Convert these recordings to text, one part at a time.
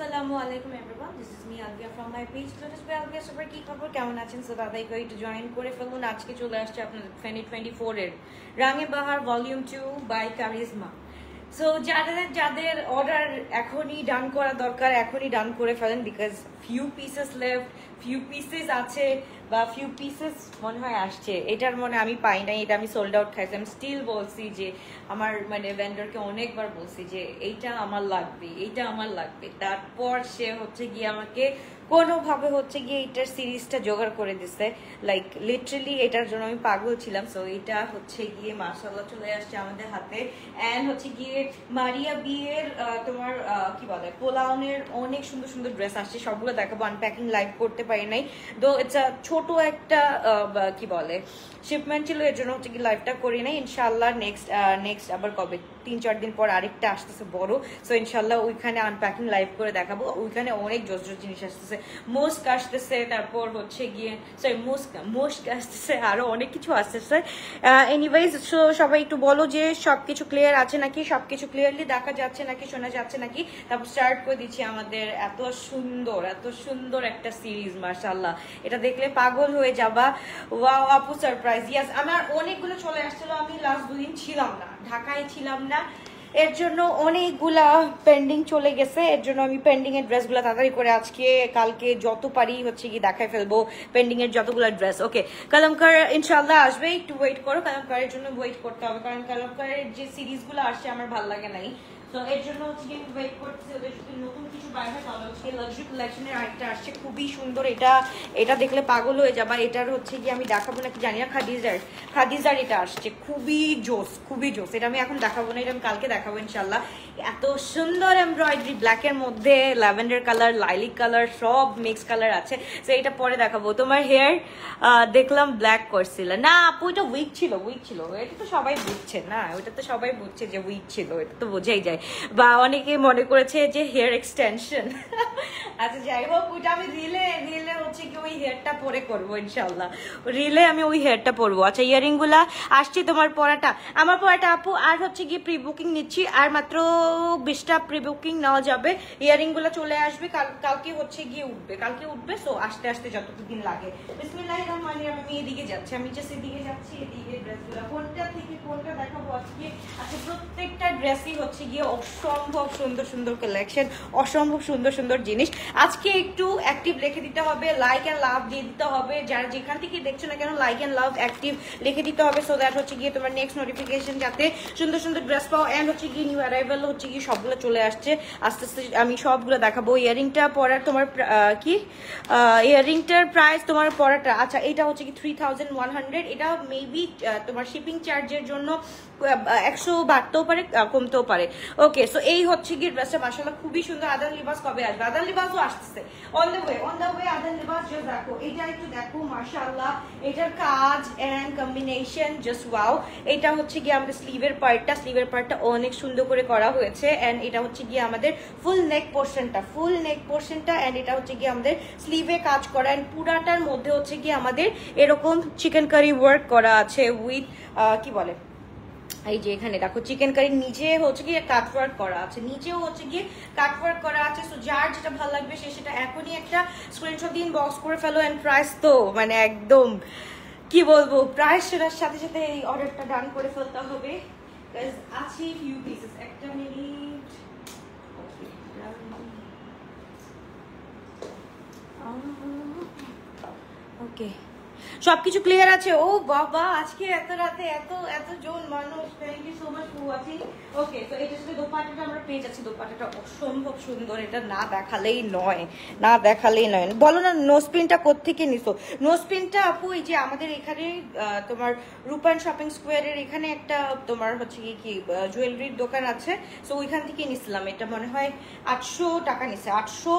Assalamualaikum everyone. This is me Alvia from my page. Let us be Alvia super কি খবর কেমন আছেন? So দাদাই কই একটু জয়েন করে ফেলুন। আজকে চলে আসছে আপনাদের 2024 এর রাঙে বাহার ভলিউম 2 বাই কারিজমা। সো যাদের অর্ডার এখনই ডান করা দরকার এখনই ডান করে ফেলেন বিকজ ফিউ পিসেস আছে বা ফিউ পিসেস মনে হয় আসছে। এটার মনে আমি পাই নাই, এটা আমি সোল্ড আউট খাইছি। আমি স্টিল বলছি যে আমার মানে ভেন্ডরকে অনেকবার বলছি যে এইটা আমার লাগবে, তারপর সে হচ্ছে গিয়ে আমাকে কোনোভাবে হচ্ছে গিয়ে এইটার সিরিজটা জোগাড় করে দিছে। লাইক লিটারালি এটার জন্য আমি পাগল ছিলাম। সো এটা হচ্ছে গিয়ে মাশাআল্লাহ চলে আসছে আমাদের হাতে। অ্যান্ড হচ্ছে গিয়ে মারিয়া বিয়ের তোমার কি বলে পোলাউনের অনেক সুন্দর সুন্দর ড্রেস আসছে, সবগুলো দেখাবো। আনপ্যাকিং লাইভ করতে পারি নাই, দো ইটস ছোট একটা কি বলে শিপমেন্ট ছিল, এর জন্য হচ্ছে কি লাইভটা করি নাই। ইনশাআল্লাহ নেক্সট আবার কবে 3-4 দিন পর আরেকটা আসতেছে বড়। সো ইনশাআল্লাহ ওইখানে আনপ্যাকিং লাইভ করে দেখাবো। ওইখানে অনেক জোস জিনিস আসতেছে, মোস্ক আসতেছে, তারপর হচ্ছে গিয়ে সরি মোস্ক আসতেছে, আরো অনেক কিছু আসতেছে। এনিওয়েজ সবাই একটু বলো যে সবকিছু ক্লিয়ার আছে নাকি, সবকিছু ক্লিয়ারলি দেখা যাচ্ছে নাকি, শোনা যাচ্ছে নাকি। তারপর স্টার্ট করে দিচ্ছি আমাদের এত সুন্দর একটা সিরিজ। মাশাআল্লাহ এটা দেখলে পাগল হয়ে যাবা। ওয়াও আপু সারপ্রাইজ। ইয়াস, আমার অনেকগুলো চলে আসছিল। আমি লাস্ট 2 দিন ছিলাম না, ঢাকায় ছিলাম না, এর জন্য অনেকগুলা পেন্ডিং চলে গেছে। এর জন্য আমি পেন্ডিং এর ড্রেসগুলো তাড়াতাড়ি করে আজকে কালকে যত পারি হচ্ছে কি দেখায় ফেলবো পেন্ডিং এর যতগুলো ড্রেস। ওকে, কালামকার ইনশাআল্লাহ আসবে, একটু ওয়েট করো। কালামকারের জন্য ওয়েট করতে হবে কারণ কালামকারের যে সিরিজগুলো আসছে আমার ভালো লাগে নাই। তো এর জন্য হচ্ছে কি ওয়েট করতেছি, ওদের যদি নতুন কিছু বাইরে তাহলে হচ্ছে লাক্সারি কালেকশনের আরেকটা আসছে খুবই সুন্দর। এটা দেখলে পাগল হয়ে যাবা। এটার হচ্ছে কি আমি দেখাবো নাকি জানি না। খাদিজার এটা আসছে খুবই জোস। এটা আমি এখন দেখাবো না, এটা আমি কালকে দেখাবো ইনশাল্লাহ। এত সুন্দর এমব্রয়ডারি, ব্ল্যাকের মধ্যে ল্যাভেন্ডার কালার, লাইলিক কালার, সব মিক্স কালার আছে। তো এটা পরে দেখাবো। তোমার হেয়ার দেখলাম ব্ল্যাক করছিল না আপু, এটা উইক ছিল। এটা তো সবাই বুঝছে না, ওটা তো সবাই বুঝছে যে উইক ছিল, এটা তো বোঝাই যায়। বা অনেকে মনে করেছে যে হেয়ার এক্সটেনশন। আচ্ছা যাই হোক, ওইটা আমি রিলে হচ্ছে কি ওই হেয়ারটা পরে করবো ইনশাল্লাহ। রিলে আমি ওই হেয়ারটা পরবো। আচ্ছা ইয়ারিং গুলা আসছে তোমার পরাটা, আমার পরাটা আপু। আর হচ্ছে গিয়ে প্রি বুকিং নিচ্ছি, আর মাত্র 20টা প্রি বুকিং নেওয়া যাবে। ইয়ারিং গুলা চলে আসবে কালকে হচ্ছে গিয়ে উঠবে। সো আস্তে যতদিন লাগে। বিসমিল্লাহির রহমানির রহিম। আমি এদিকে যাচ্ছি, আমি জাস্ট এদিকে যাচ্ছি। এদিকে ড্রেসগুলো কোনটা থেকে কোনটা দেখাবো আজকে। আচ্ছা প্রত্যেকটা ড্রেসই হচ্ছে গিয়ে অসম্ভব সুন্দর কালেকশন, অসম্ভব সুন্দর জিনিস। আজকে একটু অ্যাক্টিভ লিখে দিতে হবে, লাইক এন্ড লাভ দিয়ে দিতে হবে। যারা যেখান থেকে দেখছো না কেন লাইক এন্ড লাভ অ্যাক্টিভ লিখে দিতে হবে, সো দ্যাট হচ্ছে গিয়ে তোমার নেক্সট নোটিফিকেশন যাতে সুন্দর ড্রেস পাও। এন্ড হচ্ছে গিয়ে নিউ অ্যারাইভাল হচ্ছে গিয়ে সবগুলো চলে আসছে, আস্তে আমি সবগুলো দেখাবো। ইয়ারিংটা পরার তোমার কি ইয়ারিংটার প্রাইস তোমার পরাটা, আচ্ছা এটা হচ্ছে কি 3100। এটা মেবি তোমার শিপিং চার্জের জন্য 100 বাড়তেও পারে কমতেও পারে। ওকে, সো এই হচ্ছে কি ড্রেসটা মাশাআল্লাহ খুবই সুন্দর। আদান লিবাস কবে আসবে? আদান লিবাসও আসতেছে অন দ্য ওয়ে। আদান লিবাস জাস্ট দেখো, এটা একটু দেখো মাশাআল্লাহ, এটার কাজ এন্ড কম্বিনেশন জাস্ট ওয়াও। এটা হচ্ছে গিয়ে আমাদের স্লিভের পার্টটা অনেক সুন্দর করে করা হয়েছে। এন্ড এটা হচ্ছে গিয়ে আমাদের ফুল নেক পোর্শনটা এন্ড এটা হচ্ছে গিয়ে আমাদের স্লিভে কাজ করা। এন্ড পুরাটার মধ্যে হচ্ছে গিয়ে আমাদের এরকম চিকেন কারি ওয়ার্ক করা আছে উইথ কি বলে এই যে এখানে দেখো চিকেন কারি নিচে হচ্ছে গিয়ে কাটওয়ার্ক করা আছে, নিচেও হচ্ছে গিয়ে কাটওয়ার্ক করা আছে। সো যার যেটা ভালো লাগবে সেটা এখনই একটা স্ক্রিনশট দিন, বক্স করে ফেলো। এন্ড প্রাইস তো মানে একদম কি বলবো, প্রাইস সেটার সাথে এই অর্ডারটা ডান করে ফেলতে হবে। আছে ফিউ পিসেস, একটা মিনিট। ওকে সবকিছু ক্লিয়ার আছে। ও বাবা আজকে এত রাতে এত জন মানুষ, thank you so much for watching. Okay, তো এটার সাথে দোপাট্টাটা আমরা পেয়ে যাচ্ছি। দোপাট্টাটা অসম্ভব সুন্দর, এটা না দেখালেই নয়। বলো না নোজপিনটা কোত্থেকে নিছো? নোজপিনটা আপু এই যে আমাদের এখানে তোমার রূপায়ণ শপিং স্কোয়ারের এখানে একটা তোমার হচ্ছে কি জুয়েলারির দোকান আছে, সো ওইখান থেকে নিছিলাম। এটা মনে হয় 800 টাকা নিছে, 800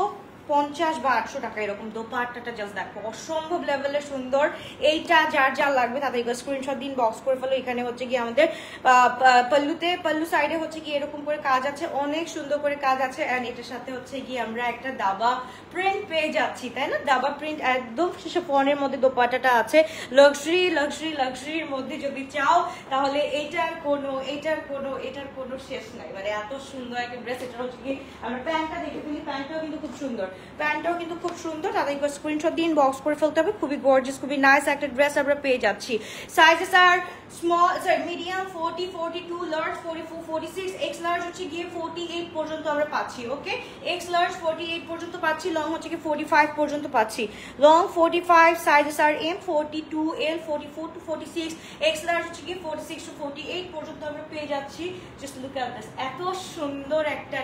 50 বা 800 টাকা এরকম। দোপাট্টাটা জাস্ট দেখো অসম্ভব লেভেলের সুন্দর। এইটা যার যার লাগবে তাদেরকে স্ক্রিনশট দিন, বক্স করে ফেলো। এখানে হচ্ছে কি আমাদের পল্লু সাইডে হচ্ছে কি এরকম করে কাজ আছে, অনেক সুন্দর করে কাজ আছে। এন্ড এটার সাথে হচ্ছে কি আমরা একটা দাবা প্রিন্ট পেয়ে যাচ্ছি, তাই না? দাবা প্রিন্ট একদম শিফনের মধ্যে দোপাট্টাটা আছে। লাক্সারির মধ্যে যদি চাও তাহলে এটার কোনো শেষ নাই। মানে এত সুন্দর একটা ড্রেস। এটা হচ্ছে কি আমরা প্যান্টটা দেখে ফেলি, প্যান্টটাও কিন্তু খুব সুন্দর। তাদের একবার স্ক্রিনশট দিন, বক্স করে ফেলতে হবে। খুবই গর্জিয়াস, খুবই নাইস একটা ড্রেস আমরা পেয়ে যাচ্ছি। সাইজেস আর মিডিয়াম 40, 42, লার্জ 44, 46, এক্স লার্জ হচ্ছে গিয়ে 48 পর্যন্ত আমরা পাচ্ছি। ওকে, এক্স লার্জ 48 পর্যন্ত পাচ্ছি, লং হচ্ছে কি 45 পর্যন্ত পাচ্ছি। Long 45, sizes are M 42, L 44 to 46, X large হচ্ছে কি 46 to 48 পর্যন্ত আমরা পেয়ে যাচ্ছি। জাস্ট লুক এট দিস, এত সুন্দর একটা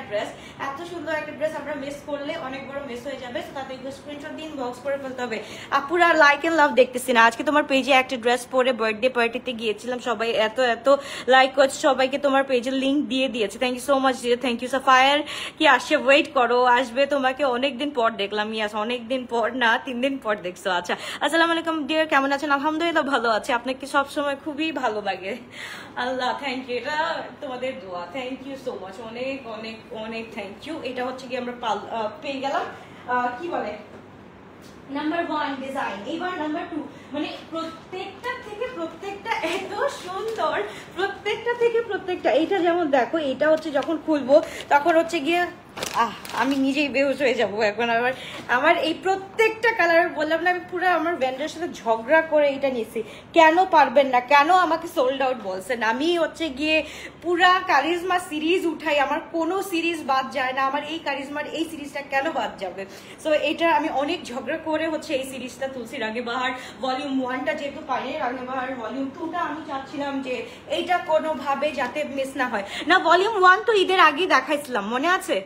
ড্রেস, আমরা মিস করলে অনেক বড় মিস হয়ে যাবে। তো তাতে স্ক্রিনশট দিন, বক্স করে ফেলতে হবে। আপুরা লাইক এন্ড লাভ দেখতেছি না। আজকে তোমার পেজে একটা ড্রেস পরে বার্থডে পার্টিতে গিয়েছিলাম, সবাই এত লাইক করছে, সবাইকে তোমার পেজের লিঙ্ক দিয়ে দিয়েছে। Thank you so much dear, thank you. Sapphire কি আসছে? ওয়েট করো, আসবে। তোমাকে অনেকদিন পর দেখলাম। ইয়াস, অনেকদিন পর না, 3 দিন পর দেখছো। আচ্ছা, আসসালামু আলাইকুম ডিয়ার, কেমন আছেন? আলহামদুলিল্লাহ ভালো আছি। আপনাকে সবসময় খুবই ভালো লাগে। আল্লাহ, থ্যাংক ইউ, এটা তোমাদের দোয়া। থ্যাংক ইউ সো মাচ, অনেক অনেক অনেক থ্যাংক ইউ। এটা হচ্ছে কি আমরা পেয়ে গেলাম কি বলে নাম্বার 1 ডিজাইন। এবার নাম্বার 2, মানে প্রত্যেকটা এত সুন্দর, প্রত্যেকটা। এইটা যেমন দেখো, এটা হচ্ছে যখন খুলবো তখন হচ্ছে গিয়ে আমি নিজেই বেহুশ হয়ে যাবো এখন। আমার এই প্রত্যেকটা কালার বললাম না, আমি পুরো আমার ভেন্ডারের সাথে ঝগড়া করে এটা নিয়েছি। কেন পারবেন না, কেন আমাকে সোল্ড আউট বলছেন? আমি হচ্ছে গিয়ে পুরা কারিজমা সিরিজ উঠাই, আমার কোনো সিরিজ বাদ যায় না। আমার এই কারিজমার এই সিরিজটা কেন বাদ যাবে? সো এটা আমি অনেক ঝগড়া করে হচ্ছে এই সিরিজটা তুলছি। রাগে বাহার ভলিউম 1টা যেহেতু পাইনি, রাগে বাহার ভলিউম 2টা আমি চাচ্ছিলাম যে এইটা কোনোভাবে যাতে মিস না হয়। না, ভলিউম 1 তো ঈদের আগেই দেখাইছিলাম, মনে আছে?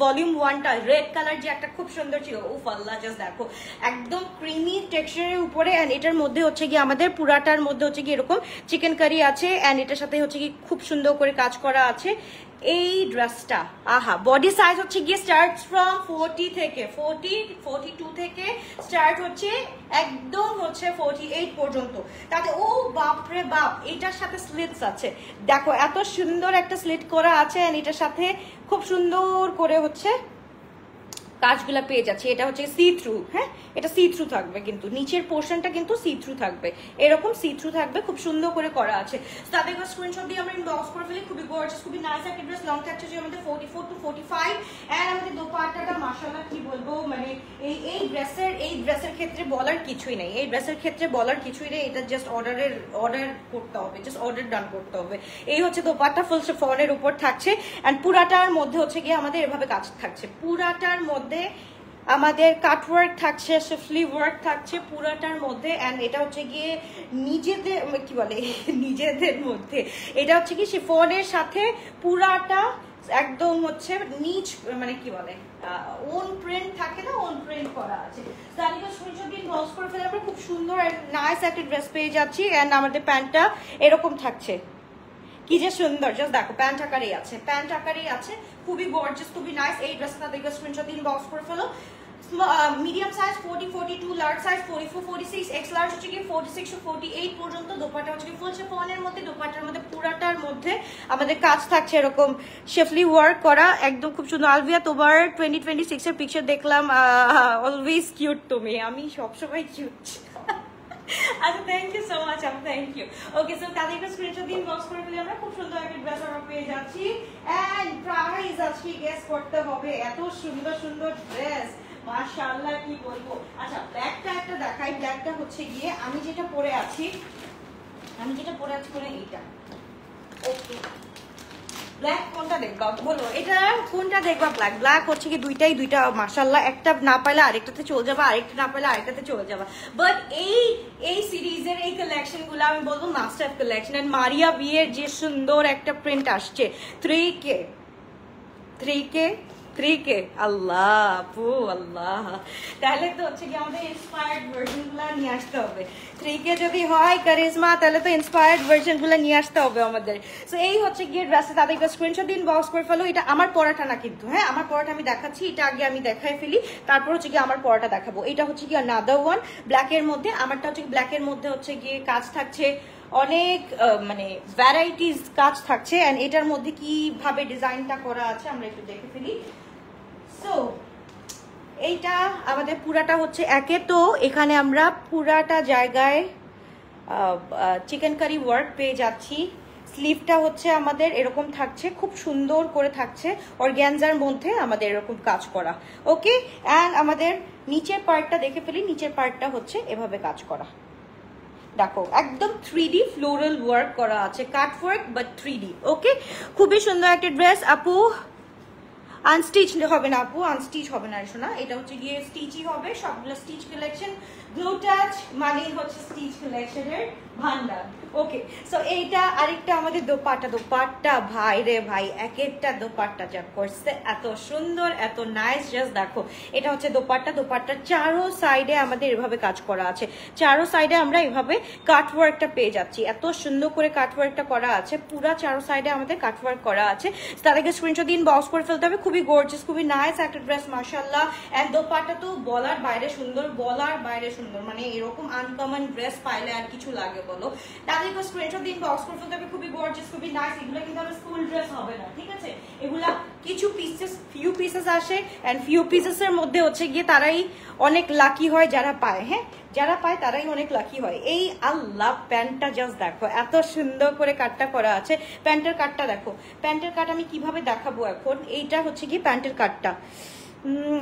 ভলিউম 1টা রেড কালার যে একটা খুব সুন্দর ছিল। উফ আল্লাহ, জাস্ট দেখো একদম ক্রিমি টেক্সচারের উপরে। এন্ড এটার মধ্যে হচ্ছে কি আমাদের পুরাটার মধ্যে হচ্ছে কি এরকম চিকেন কারি আছে। এন্ড এটার সাথে হচ্ছে কি খুব সুন্দর করে কাজ করা আছে। এই ড্রেসটা বডি সাইজ হচ্ছে গিয়ে স্টার্ট ফ্রম 42 থেকে স্টার্ট হচ্ছে একদম হচ্ছে 48 পর্যন্ত। তাতে ও বাপরে বাপ, এটার সাথে স্লিটস আছে। দেখো এত সুন্দর একটা স্লিট করা আছে। এন্ড এটার সাথে খুব সুন্দর করে হচ্ছে কাজগুলা পেয়ে যাচ্ছে। এটা হচ্ছে সি থ্রু, হ্যাঁ এটা সি থ্রু থাকবে, কিন্তু নিচের পোর্শনটা কিন্তু সি থ্রু থাকবে, এরকম সি থ্রু থাকবে, খুব সুন্দর করে করা আছে। তাদের স্ক্রিনশট দিয়ে আমরা ইনবক্স করে ফেলি। খুবই গর্জিয়াস, খুবই নাইস একটা ড্রেস। লং থাকছে যে আমাদের 44 to 45। এন্ড আমাদের দোপাট্টাটা মাশাআল্লাহ কি বলবো, মানে এই ড্রেসের ক্ষেত্রে বলার কিছুই নেই। এটা জাস্ট অর্ডার করতে হবে, জাস্ট অর্ডার ডান করতে হবে। এই হচ্ছে দোপাট্টা, ফুল শিফনের উপর থাকছে। এন্ড পুরাটার মধ্যে হচ্ছে গিয়ে আমাদের এভাবে কাজ থাকছে। পুরাটার মধ্যে আমাদের কাটওয়ার্ক থাকছে, শিফলি ওয়ার্ক থাকছে পুরাটার মধ্যে। এন্ড এটা হচ্ছে গিয়ে নিজেদের মধ্যে এটা হচ্ছে কি শিফনের সাথে পুরাটা একদম হচ্ছে নিচ, মানে কি বলে ওন প্রিন্ট থাকে না, ওন প্রিন্ট করা আছে। আমরা খুব সুন্দর নাইস একটা ড্রেস পেয়ে যাচ্ছি। এন্ড আমাদের প্যান্টটা এরকম থাকছে, কি যে সুন্দর, জাস্ট দেখো প্যান্ট আকারেই আছে, খুবই গর্জিয়াস, খুবই নাইস। এই ড্রেসটা দেখে স্ক্রিনশট দিন, বক্স করে ফেলো। Medium size 40, 42, large size 44, 46, X large হচ্ছে কি 46 to 48 পর্যন্ত। দোপাট্টা হচ্ছে কি ফুল শিফনের মধ্যে, দোপাট্টার মধ্যে পুরাটার মধ্যে আমাদের কাজ থাকছে এরকম শেফলি ওয়ার্ক করা, একদম খুব সুন্দর। আলভিয়া, তোমার 2026 এর পিকচার দেখলাম, অলওয়েজ কিউট তুমি, আমি সবসময় কিউট। আচ্ছা, thank you so much, thank you. Okay, so তাদেরকে স্ক্রিনশট দিন, বক্স করে ফেলে আমরা খুব সুন্দর একটা ড্রেস আমরা পেয়ে যাচ্ছি। এন্ড প্রাইস আজকে গেস করতে হবে, এত সুন্দর সুন্দর ড্রেস, মাশাআল্লাহ কি বলবো। আচ্ছা, ব্ল্যাকটা একটা দেখাই। ব্ল্যাকটা হচ্ছে গিয়ে আমি যেটা পরে আছি করে এইটা। ওকে, ব্ল্যাক কোনটা দেখবা বলো, এটা কোনটা দেখবা? ব্ল্যাক হচ্ছে কি দুইটা মাশাআল্লাহ, একটা না পাইলে আরেকটাতে চলে যাবা, আরেকটা না পাইলে আরেকটাতে চলে যাবা। বাট এই সিরিজের এই কালেকশন গুলো আমি বলবো must have collection. And Maria বিয়ের যে সুন্দর একটা প্রিন্ট আসছে 3K 3K আল্লাহ আপু আল্লাহ, তাহলে তো হচ্ছে কি আমাদের ইন্সপায়ার্ড ভার্সনগুলো নিয়ে আসতে হবে। 3K যদি হয় কারিজমা তাহলে তো ইন্সপায়ার্ড ভার্সনগুলো নিয়ে আসতে হবে আমাদের। সো এই হচ্ছে গিয়ে ড্রেসে তাদেরকে স্ক্রিনশট দিন, বক্স করে ফেলো। এটা আমার পরাটা না কিন্তু, হ্যাঁ আমার পরাটা আমি দেখাচ্ছি, এটা আগে আমি দেখাই ফেলি, তারপর হচ্ছে গিয়ে আমার পরাটা দেখাবো। এটা হচ্ছে গিয়ে আনাদার ওয়ান ব্ল্যাকের মধ্যে, আমারটা হচ্ছে ব্ল্যাকের মধ্যে হচ্ছে গিয়ে কাজ থাকছে, অনেক মানে ভ্যারাইটিস কাজ থাকছে। এন্ড এটার মধ্যে কিভাবে ডিজাইনটা করা আছে আমরা একটু দেখে ফেলি। সো এইটা আমাদের পুরাটা হচ্ছে একে তো এখানে আমরা পুরাটা জায়গায় চিকেন কারি ওয়ার্ক পেয়ে যাচ্ছি। স্লিভটা হচ্ছে আমাদের এরকম থাকছে, খুব সুন্দর করে থাকছে, অর্গ্যানজার মধ্যে আমাদের এরকম কাজ করা। ওকে, অ্যান্ড আমাদের নিচের পার্টটা দেখে ফেলি। নিচের পার্টটা হচ্ছে এভাবে কাজ করা, দেখো একদম 3D ফ্লোরাল ওয়ার্ক করা আছে, কাট ওয়ার্ক বাট 3D। ওকে, খুবই সুন্দর একটা ড্রেস আপু। আনস্টিচ হবে না আপু, আনস্টিচ হবে না শোনা, এটা হচ্ছে গিয়ে স্টিচই হবে, সবগুলো স্টিচ কালেকশন। গ্লো টাচ মানে হচ্ছে স্টিচ কালেকশনের ভান্ডার। ওকে, সো এইটা আরেকটা আমাদের দোপাট্টা। দোপাট্টা ভাই রে ভাই, এক একটা দোপাট্টা যা করছে এত সুন্দর, এত নাইস। জাস্ট দেখো, এটা হচ্ছে দোপাট্টা। দোপাট্টার চারো সাইডে আমাদের এভাবে কাজ করা আছে, চারো সাইডে আমরা এভাবে কাটওয়ার্কটা পেয়ে যাচ্ছি, এত সুন্দর করে কাটওয়ার্কটা করা আছে, পুরা চারো সাইডে আমাদের কাটওয়ার্ক করা আছে। তাদেরকে স্ক্রিনশট দিন, বক্স করে ফেলতে হবে। খুবই গর্জিয়াস, খুবই নাইস একটা ড্রেস মাশাআল্লাহ। এন্ড দোপাট্টা তো বলার বাইরে সুন্দর, বলার বাইরে সুন্দর, মানে এরকম আনকমন ড্রেস পাইলে আর কিছু লাগে বলো। তাদেরকে স্ক্রিনশট দিন, বক্স করে ফেলতে হবে। খুবই গর্জিয়াস, খুবই নাইস। এগুলো কিন্তু আমার স্কুল ড্রেস হবে না, ঠিক আছে? এগুলা কিছু পিসেস, ফিউ পিসেস আসে, এন্ড ফিউ পিসেসের মধ্যে হচ্ছে গিয়ে তারাই অনেক লাকি হয় যারা পায়, হ্যাঁ যারা পায় তারাই অনেক লাকি হয়। এই আল্লাহ প্যান্টটা জাস্ট দেখো, এত সুন্দর করে কাটটা করা আছে। প্যান্টের কাটটা দেখো, প্যান্টের কাট আমি কিভাবে দেখাবো এখন। এইটা হচ্ছে গিয়ে প্যান্টের কাটটা,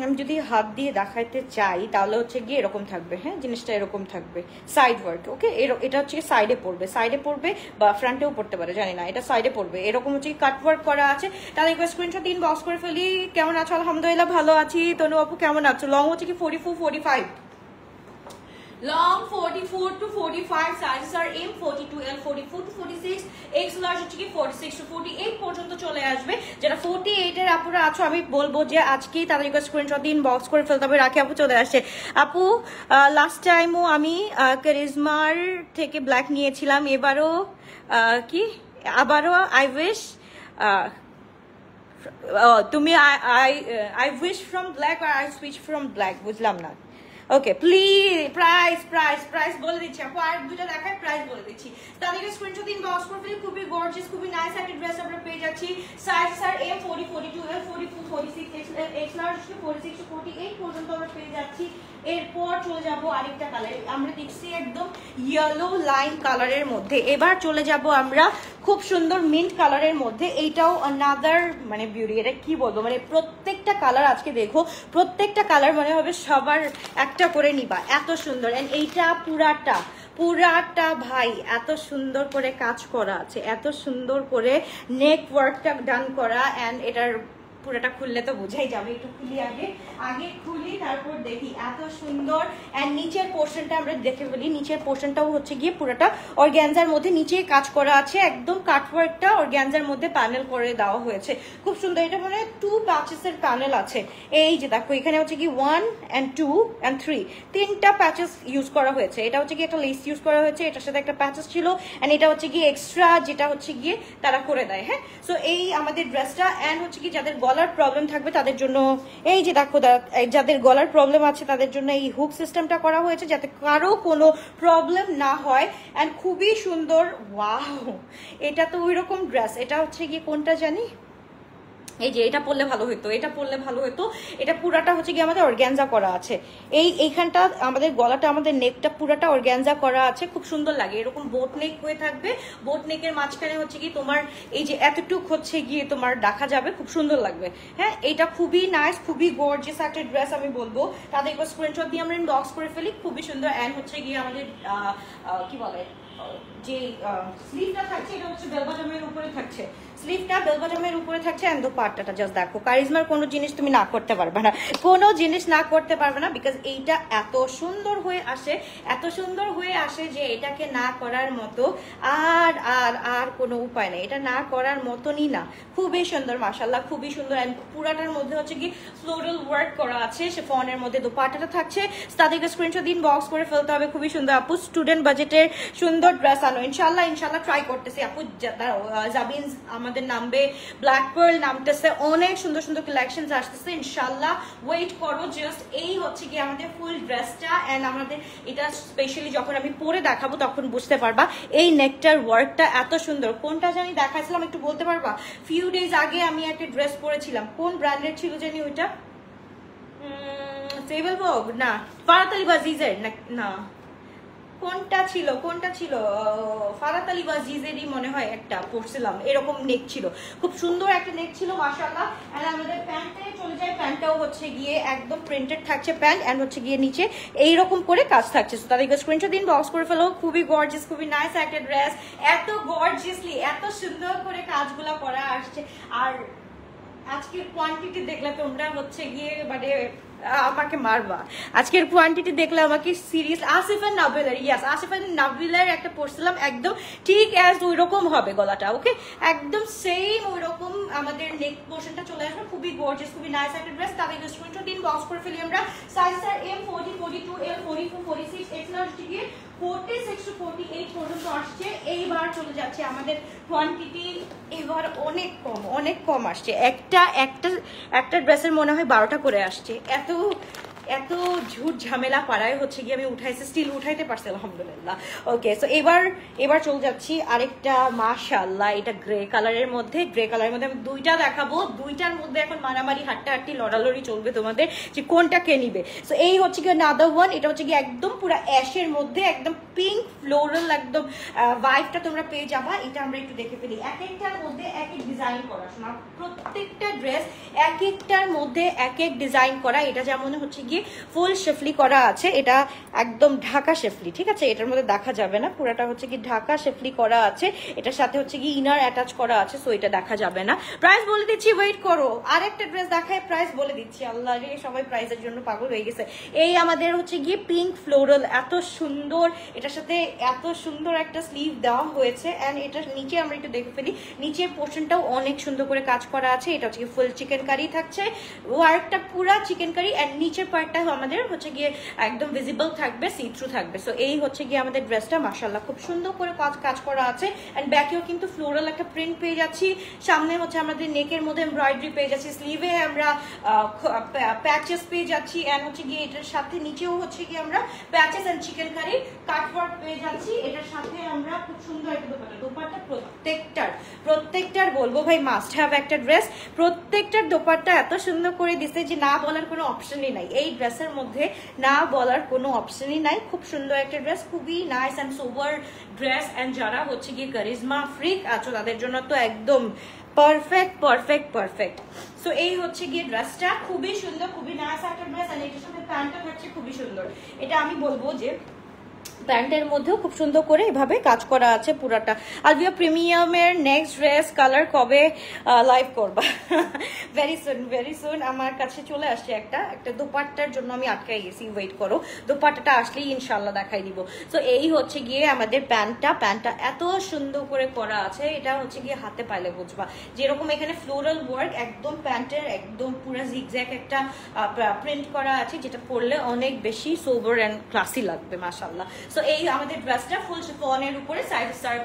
আমি যদি হাত দিয়ে দেখাইতে চাই তাহলে হচ্ছে গিয়ে এরকম থাকবে, হ্যাঁ জিনিসটা এরকম থাকবে, সাইড ওয়ার্ক। ওকে, এটা হচ্ছে সাইডে পড়বে, সাইডে পড়বে বা ফ্রন্টেও পড়তে পারে জানি না, এটা সাইডে পড়বে, এরকম হচ্ছে কাট ওয়ার্ক করা আছে। তাদের স্ক্রিনশট দিন, বক্স করে ফেলি। কেমন আছো? আলহামদুলিল্লাহ ভালো আছি। তনু আপু কেমন আছো? লং হচ্ছে কি 44, 45, long 44 to 45, sizes are M 42L 44 to 46, X large হচ্ছে কি 46 to 48 পর্যন্ত চলে আসবে। যারা 48 এর আপুরা আছো আমি বলবো যে আজকেই তাদেরকে স্ক্রিনশট দিন, বক্স করে ফেলতে হবে। রাখি আপু চলে আসছে। আপু লাস্ট টাইমও আমি কারিজমার থেকে ব্ল্যাক নিয়েছিলাম, এবারও কি আবারও আই উইশ তুমি আই উইশ ফ্রম ব্ল্যাক আর আই সুইচ ফ্রম ব্ল্যাক, বুঝলাম না। Okay please, price price price বলে দিচ্ছি আপু, আর দুটো দেখায় প্রাইস বলে দিচ্ছি। তাদেরকে স্ক্রিনশট দিন, বক্স করে ফেলি। খুবই গর্জিয়াস, খুবই নাইস একটা ড্রেস আমরা পেয়ে যাচ্ছি। Size are M 40, 42, L 44, 46, X large 46 to 48 পর্যন্ত আমরা পেয়ে যাচ্ছি। এরপর চলে যাব আরেকটা কালার, আমরা দেখছি একদম ইয়েলো লাইন কালারের মধ্যে। এবার চলে যাব আমরা খুব সুন্দর মিন্ট কালারের মধ্যে। এইটাও অ্যানাদার মানে বিউটি, এটা কি বলবো, মানে প্রত্যেকটা কালার আজকে দেখো, প্রত্যেকটা কালার মনে হবে সবার একটা করে নিবা, এত সুন্দর। এন্ড এইটা পুরাটা ভাই এত সুন্দর করে কাজ করা আছে, এত সুন্দর করে নেক ওয়ার্কটা ডান করা। এন্ড এটার পুরোটা খুললে তো বোঝাই যাবে, একটু খুলি আগে খুলি তারপর দেখি, এত সুন্দর। এন্ড নিচের পোর্শনটা আমরা দেখে ফেলি। নিচের পোর্শনটাও হচ্ছে গিয়ে পুরোটা অর্গ্যানজার মধ্যে নিচে কাজ করা আছে, একদম কাটওয়ার্কটা অর্গ্যানজার মধ্যে প্যানেল করে দেওয়া হয়েছে, খুব সুন্দর। এটা মানে 2 প্যাচেসের প্যানেল আছে। এই যে দেখো এখানে হচ্ছে কি 1 and 2 and 3 তিনটা প্যাচেস ইউজ করা হয়েছে। এটা হচ্ছে কি একটা লেস ইউজ করা হয়েছে, এটার সাথে একটা প্যাচেস ছিল, এন্ড এটা হচ্ছে কি এক্সট্রা যেটা হচ্ছে গিয়ে তারা করে দেয়, হ্যাঁ। সো এই আমাদের ড্রেসটা। এন্ড হচ্ছে কি যাদের গলার প্রবলেম থাকবে তাদের জন্য এই যে দেখো, যাদের গলার প্রবলেম আছে তাদের জন্য এই হুক সিস্টেমটা করা হয়েছে যাতে কারো কোনো প্রবলেম না হয়। এন্ড খুবই সুন্দর, ওয়াও এটা তো ওই রকম ড্রেস। এটা হচ্ছে গিয়ে কোনটা জানি, এই যে এটা পরলে ভালো হতো, এটা পরলে ভালো হতো। এটা পুরাটা হচ্ছে কি আমাদের অর্গ্যানজা করা আছে, এইখানটা আমাদের গলাটা, আমাদের নেকটা পুরাটা অর্গ্যানজা করা আছে, খুব সুন্দর লাগে। এরকম বোট নেক হয়ে থাকবে, বোট নেকের মাঝখানে হচ্ছে কি তোমার এই যে এতটুক হচ্ছে গিয়ে তোমার দেখা যাবে, খুব সুন্দর লাগবে, হ্যাঁ। এটা খুবই নাইস, খুবই গর্জিয়াস একটা ড্রেস আমি বলবো। তাদের স্ক্রিনশট দিয়ে আমরা ইনবক্স করে ফেলি, খুবই সুন্দর। এন্ড হচ্ছে গিয়ে আমাদের কি বলে যে স্লিভটা থাকছে এটা হচ্ছে বেল বটমের উপরে থাকছে, স্লিভটা বেল বটমের উপরে থাকছে এন্ড দোপাট্টাটা জাস্ট দেখো। কারিজমার কোনো জিনিস তুমি না করতে পারবে না, কোনো জিনিস না করতে পারবে না, বিকজ এইটা এত সুন্দর হয়ে আসে, এত সুন্দর হয়ে আসে যে এটাকে না করার মতো আর আর আর কোনো উপায় নেই, এটা না করার মতনই না। খুবই সুন্দর মাশাআল্লাহ, খুবই সুন্দর। এন্ড পুরাটার মধ্যে হচ্ছে কি ফ্লোরাল ওয়ার্ক করা আছে, সে ফনের মধ্যে দোপাট্টাটা থাকছে। তাদেরকে স্ক্রিনশট দিন, বক্স করে ফেলতে হবে। খুবই সুন্দর আপু, স্টুডেন্ট বাজেটের সুন্দর ড্রেস আনো ইনশাল্লাহ, ইনশাল্লাহ ট্রাই করতেছি আপু। জাবিন আমাদের নামবে, ব্ল্যাক পার্ল নামতেছে, অনেক সুন্দর সুন্দর কালেকশন আসতেছে ইনশাল্লাহ, ওয়েট করো জাস্ট। এই হচ্ছে কি আমাদের ফুল ড্রেসটা, এন্ড আমাদের এটা স্পেশালি যখন আমি পরে দেখাবো তখন বুঝতে পারবা এই নেকটার ওয়ার্কটা এত সুন্দর। কোনটা জানি দেখাইছিলাম একটু বলতে পারবা? ফিউ ডেজ আগে আমি একটা ড্রেস পরেছিলাম, কোন ব্র্যান্ডের ছিল জানি ওইটা? ফেবল ভোগ না, ফারাত আলী বাজিজের না, কোনটা ছিল কোনটা ছিল? ফারাত আলী বাজিজেরই মনে হয় একটা পরছিলাম, এরকম নেক ছিল, খুব সুন্দর একটা নেক ছিল মাশাআল্লাহ। এন্ড আমাদের প্যান্টে চলে যায়, প্যান্টটাও হচ্ছে গিয়ে একদম প্রিন্টেড থাকছে প্যান্ট, এন্ড হচ্ছে গিয়ে নিচে এইরকম করে কাজ থাকছে। তো তাদেরকে স্ক্রিনশট দিন, বক্স করে ফেলো। খুবই গর্জিয়াস, খুবই নাইস একটা ড্রেস, এত গর্জিয়াসলি এত সুন্দর করে কাজগুলা করা আসছে। আর আজকের কোয়ান্টিটি দেখলে তোমরা হচ্ছে গিয়ে মানে আমাকে মারবা, আজকের কোয়ান্টিটি দেখলে আমাকে সিরিয়াস। আসিফ এন্ড নাবিলের, ইয়াস আসিফ এন্ড নাবিলের একটা পরছিলাম, একদম ঠিক অ্যাজ ওই রকম হবে গলাটা, ওকে একদম সেম ওই রকম আমাদের নেক পোর্শনটা চলে আসবে। খুবই গর্জিয়াস, খুবই নাইস একটা ড্রেস। তাদের স্ক্রিনশট দিন, বক্স করে ফেলি আমরা। Size sir M 40, 42, L 44, 46, X large গিয়ে 46 to 48 পর্যন্ত আসছে। এইবার চলে যাচ্ছে আমাদের কোয়ান্টিটি, এবার অনেক কম, অনেক কম আসছে। একটা ড্রেসের মনে হয় 12টা করে আসছে। এত ঝুট ঝামেলা পাড়ায় হচ্ছে গিয়ে আমি উঠাইছি, স্টিল উঠাইতে পারছি আলহামদুলিল্লাহ। ওকে, সো এবার চলে যাচ্ছি আরেকটা মাশাআল্লাহ, এটা গ্রে কালারের মধ্যে, গ্রে কালারের মধ্যে আমি দুইটা দেখাবো। দুইটার মধ্যে এখন মারামারি, হাট্টাহাট্টি, লড়ালড়ি চলবে তোমাদের যে কোনটা কে নিবে। সো এই হচ্ছে গিয়ে নাদার ওয়ান, এটা হচ্ছে গিয়ে একদম পুরো অ্যাশের মধ্যে একদম পিঙ্ক ফ্লোরাল একদম ভাইবটা তোমরা পেয়ে যাবা। এটা আমরা একটু দেখে ফেলি। এক একটার মধ্যে এক এক ডিজাইন করা, শোনা প্রত্যেকটা ড্রেস এক একটার মধ্যে এক এক ডিজাইন করা। এটা যেমন হচ্ছে গিয়ে ফুল শেফলি করা আছে, এটা একদম ঢাকা শেফলি, ঠিক আছে, এটার মধ্যে দেখা যাবে না, পুরাটা হচ্ছে কি ঢাকা শেফলি করা আছে। এটার সাথে হচ্ছে কি ইনার অ্যাটাচ করা আছে, সো এটা দেখা যাবে না। প্রাইস বলে দিচ্ছি, ওয়েট করো, আরেকটা ড্রেস দেখায় প্রাইস বলে দিচ্ছি। আল্লাহ রে, সবাই প্রাইসের জন্য পাগল হয়ে গেছে। এই আমাদের হচ্ছে গিয়ে পিঙ্ক ফ্লোরাল, এত সুন্দর, এটার সাথে এত সুন্দর একটা স্লিভ দেওয়া হয়েছে। এন্ড এটার নিচে আমরা একটু দেখে ফেলি, নিচের পোর্শনটাও অনেক সুন্দর করে কাজ করা আছে। এটা হচ্ছে ফুল চিকেন কারি থাকছে, ওয়ার্কটা পুরা চিকেন কারি, এন্ড নিচের পার্টটা আমাদের হচ্ছে গিয়ে একদম ভিজিবল থাকবে, সি থ্রু থাকবে। সো এই হচ্ছে গিয়ে আমাদের ড্রেসটা মাশাআল্লাহ খুব সুন্দর করে কাজ করা আছে। এন্ড ব্যাকেও কিন্তু ফ্লোরাল একটা প্রিন্ট পেয়ে যাচ্ছি, সামনে হচ্ছে আমাদের নেকের মধ্যে এমব্রয়ডারি পেয়ে যাচ্ছি, স্লিভে আমরা প্যাচেস পেয়ে যাচ্ছি, এন্ড হচ্ছে গিয়ে এটার সাথে নিচেও হচ্ছে গিয়ে আমরা patches and chikankari cutwork পেয়ে যাচ্ছি। এটার সাথে আমরা খুব সুন্দর একটা দোপাট্টা প্রত্যেকটার বলবো ভাই মাস্ট হ্যাভ একটা ড্রেস। প্রত্যেকটার দোপাট্টা এত সুন্দর করে দিছে যে না বলার কোনো অপশনই নাই, এই ড্রেসের মধ্যে না বলার কোনো অপশনই নাই। খুব সুন্দর একটা ড্রেস, খুবই nice and sober dress. And যারা হচ্ছে গিয়ে কারিজমা ফ্রিক আছো তাদের জন্য তো একদম পারফেক্ট। সো এই হচ্ছে গিয়ে ড্রেসটা, খুবই সুন্দর, খুবই নাইস একটা ড্রেস। আর এটার সাথে প্যান্টটা থাকছে খুবই সুন্দর। এটা আমি বলবো যে প্যান্টের মধ্যেও খুব সুন্দর করে এভাবে কাজ করা আছে পুরাটা। আলভিয়া প্রিমিয়ামের নেক্সট ড্রেস কালার কবে লাইভ করবা? ভেরি সুন আমার কাছে চলে আসছে একটা দোপাট্টার জন্য আমি আটকাই গেছি, ওয়েট করো, দোপাট্টাটা আসলেই ইনশাল্লাহ দেখাই দিব। তো এই হচ্ছে গিয়ে আমাদের প্যান্টটা এত সুন্দর করে করা আছে, এটা হচ্ছে গিয়ে হাতে পাইলে বুঝবা যেরকম এখানে ফ্লোরাল ওয়ার্ক একদম প্যান্টের একদম পুরো জিগজ্যাগ একটা প্রিন্ট করা আছে, যেটা পরলে অনেক বেশি সোবার অ্যান্ড ক্লাসি লাগবে মাশাআল্লাহ। সো এই আমাদের ড্রেসটা ফুল শিফনের উপরে, size star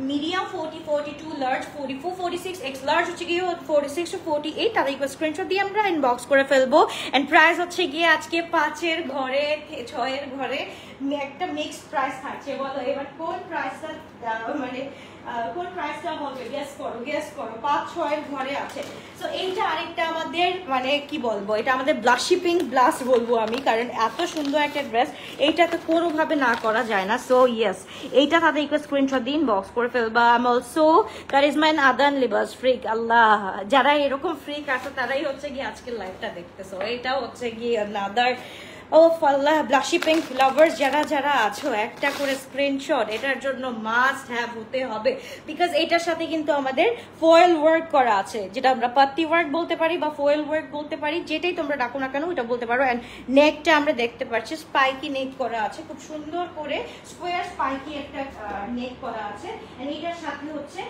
medium 40, 42, large 44, 46, X large হচ্ছে গিয়ে 46 to 48। তাদের স্ক্রিনশট দিয়ে আমরা ইনবক্স করে ফেলবো। এন্ড প্রাইস হচ্ছে গিয়ে আজকে 5-এর ঘরে 6-এর ঘরে একটা মিক্সড প্রাইস থাকছে। বলো এবার কোন প্রাইসটা মানে কোন প্রাইসটা হবে? গেস করো 5-6-এর ঘরে আছে। সো এইটা আরেকটা আমাদের মানে কি বলবো, এটা আমাদের ব্লাশি পিঙ্ক ব্লাশ বলবো আমি, কারণ এত সুন্দর একটা ড্রেস, এইটা তো কোনোভাবে না করা যায় না। সো ইয়েস, এইটা তাদের স্ক্রিনশট দিন, বক্স করে ফেলবা। I am also Charizma and Adan Libas freak. আল্লাহ, যারা এরকম ফ্রিক আছে তারাই হচ্ছে গিয়ে আজকের লাইভটা দেখতেছো। এটা হচ্ছে গিয়ে আদার ও ফাল্লাহ ব্লাশি পিঙ্ক লাভার্স যারা যারা আছো একটা করে স্ক্রিনশট এটার জন্য মাস্ট হ্যাভ হতে হবে, বিকজ এটার সাথে কিন্তু আমাদের ফয়েল ওয়ার্ক করা আছে, যেটা আমরা পাত্তি ওয়ার্ক বলতে পারি বা ফয়েল ওয়ার্ক বলতে পারি, যেটাই তোমরা ডাকো না কেন ওটা বলতে পারো। অ্যান্ড নেকটা আমরা দেখতে পাচ্ছি স্পাইকি নেক করা আছে, খুব সুন্দর করে স্কোয়ার স্পাইকি একটা নেক করা আছে। অ্যান্ড এটার সাথে হচ্ছে,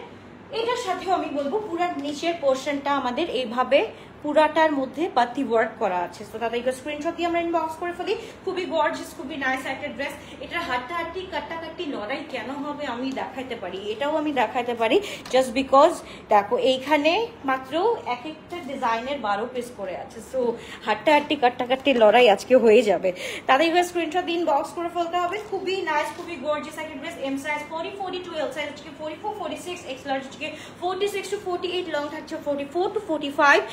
এটার সাথেও আমি বলবো পুরো নিচের পোর্শনটা আমাদের এইভাবে পুরাটার মধ্যে পাতি ওয়ার্ক করা আছে। তো তাদেরকে স্ক্রিনশট দিয়ে আমরা ইনবক্স করে ফেলি। খুবই গর্জিয়াস, খুবই নাইস একটা ড্রেস। এটা হাড্ডাহাড্ডি কাট্টাকাট্টি লড়াই কেন হবে আমি দেখাইতে পারি, এটাও আমি দেখাইতে পারি জাস্ট বিকজ দেখো এইখানে মাত্র এক একটা ডিজাইনের 12 পিস করে আছে। সো হাড্ডাহাড্ডি কাট্টাকাট্টি লড়াই আজকে হয়ে যাবে। তাদেরকে স্ক্রিনশট দিয়ে ইনবক্স করে ফেলতে হবে। খুবই নাইস, খুবই গর্জিয়াস একটা dress. M size 40, 42, L size হচ্ছে 44, 46, এক্স লার্জ হচ্ছে 46 to 48, লং থাকছে 44 to 45।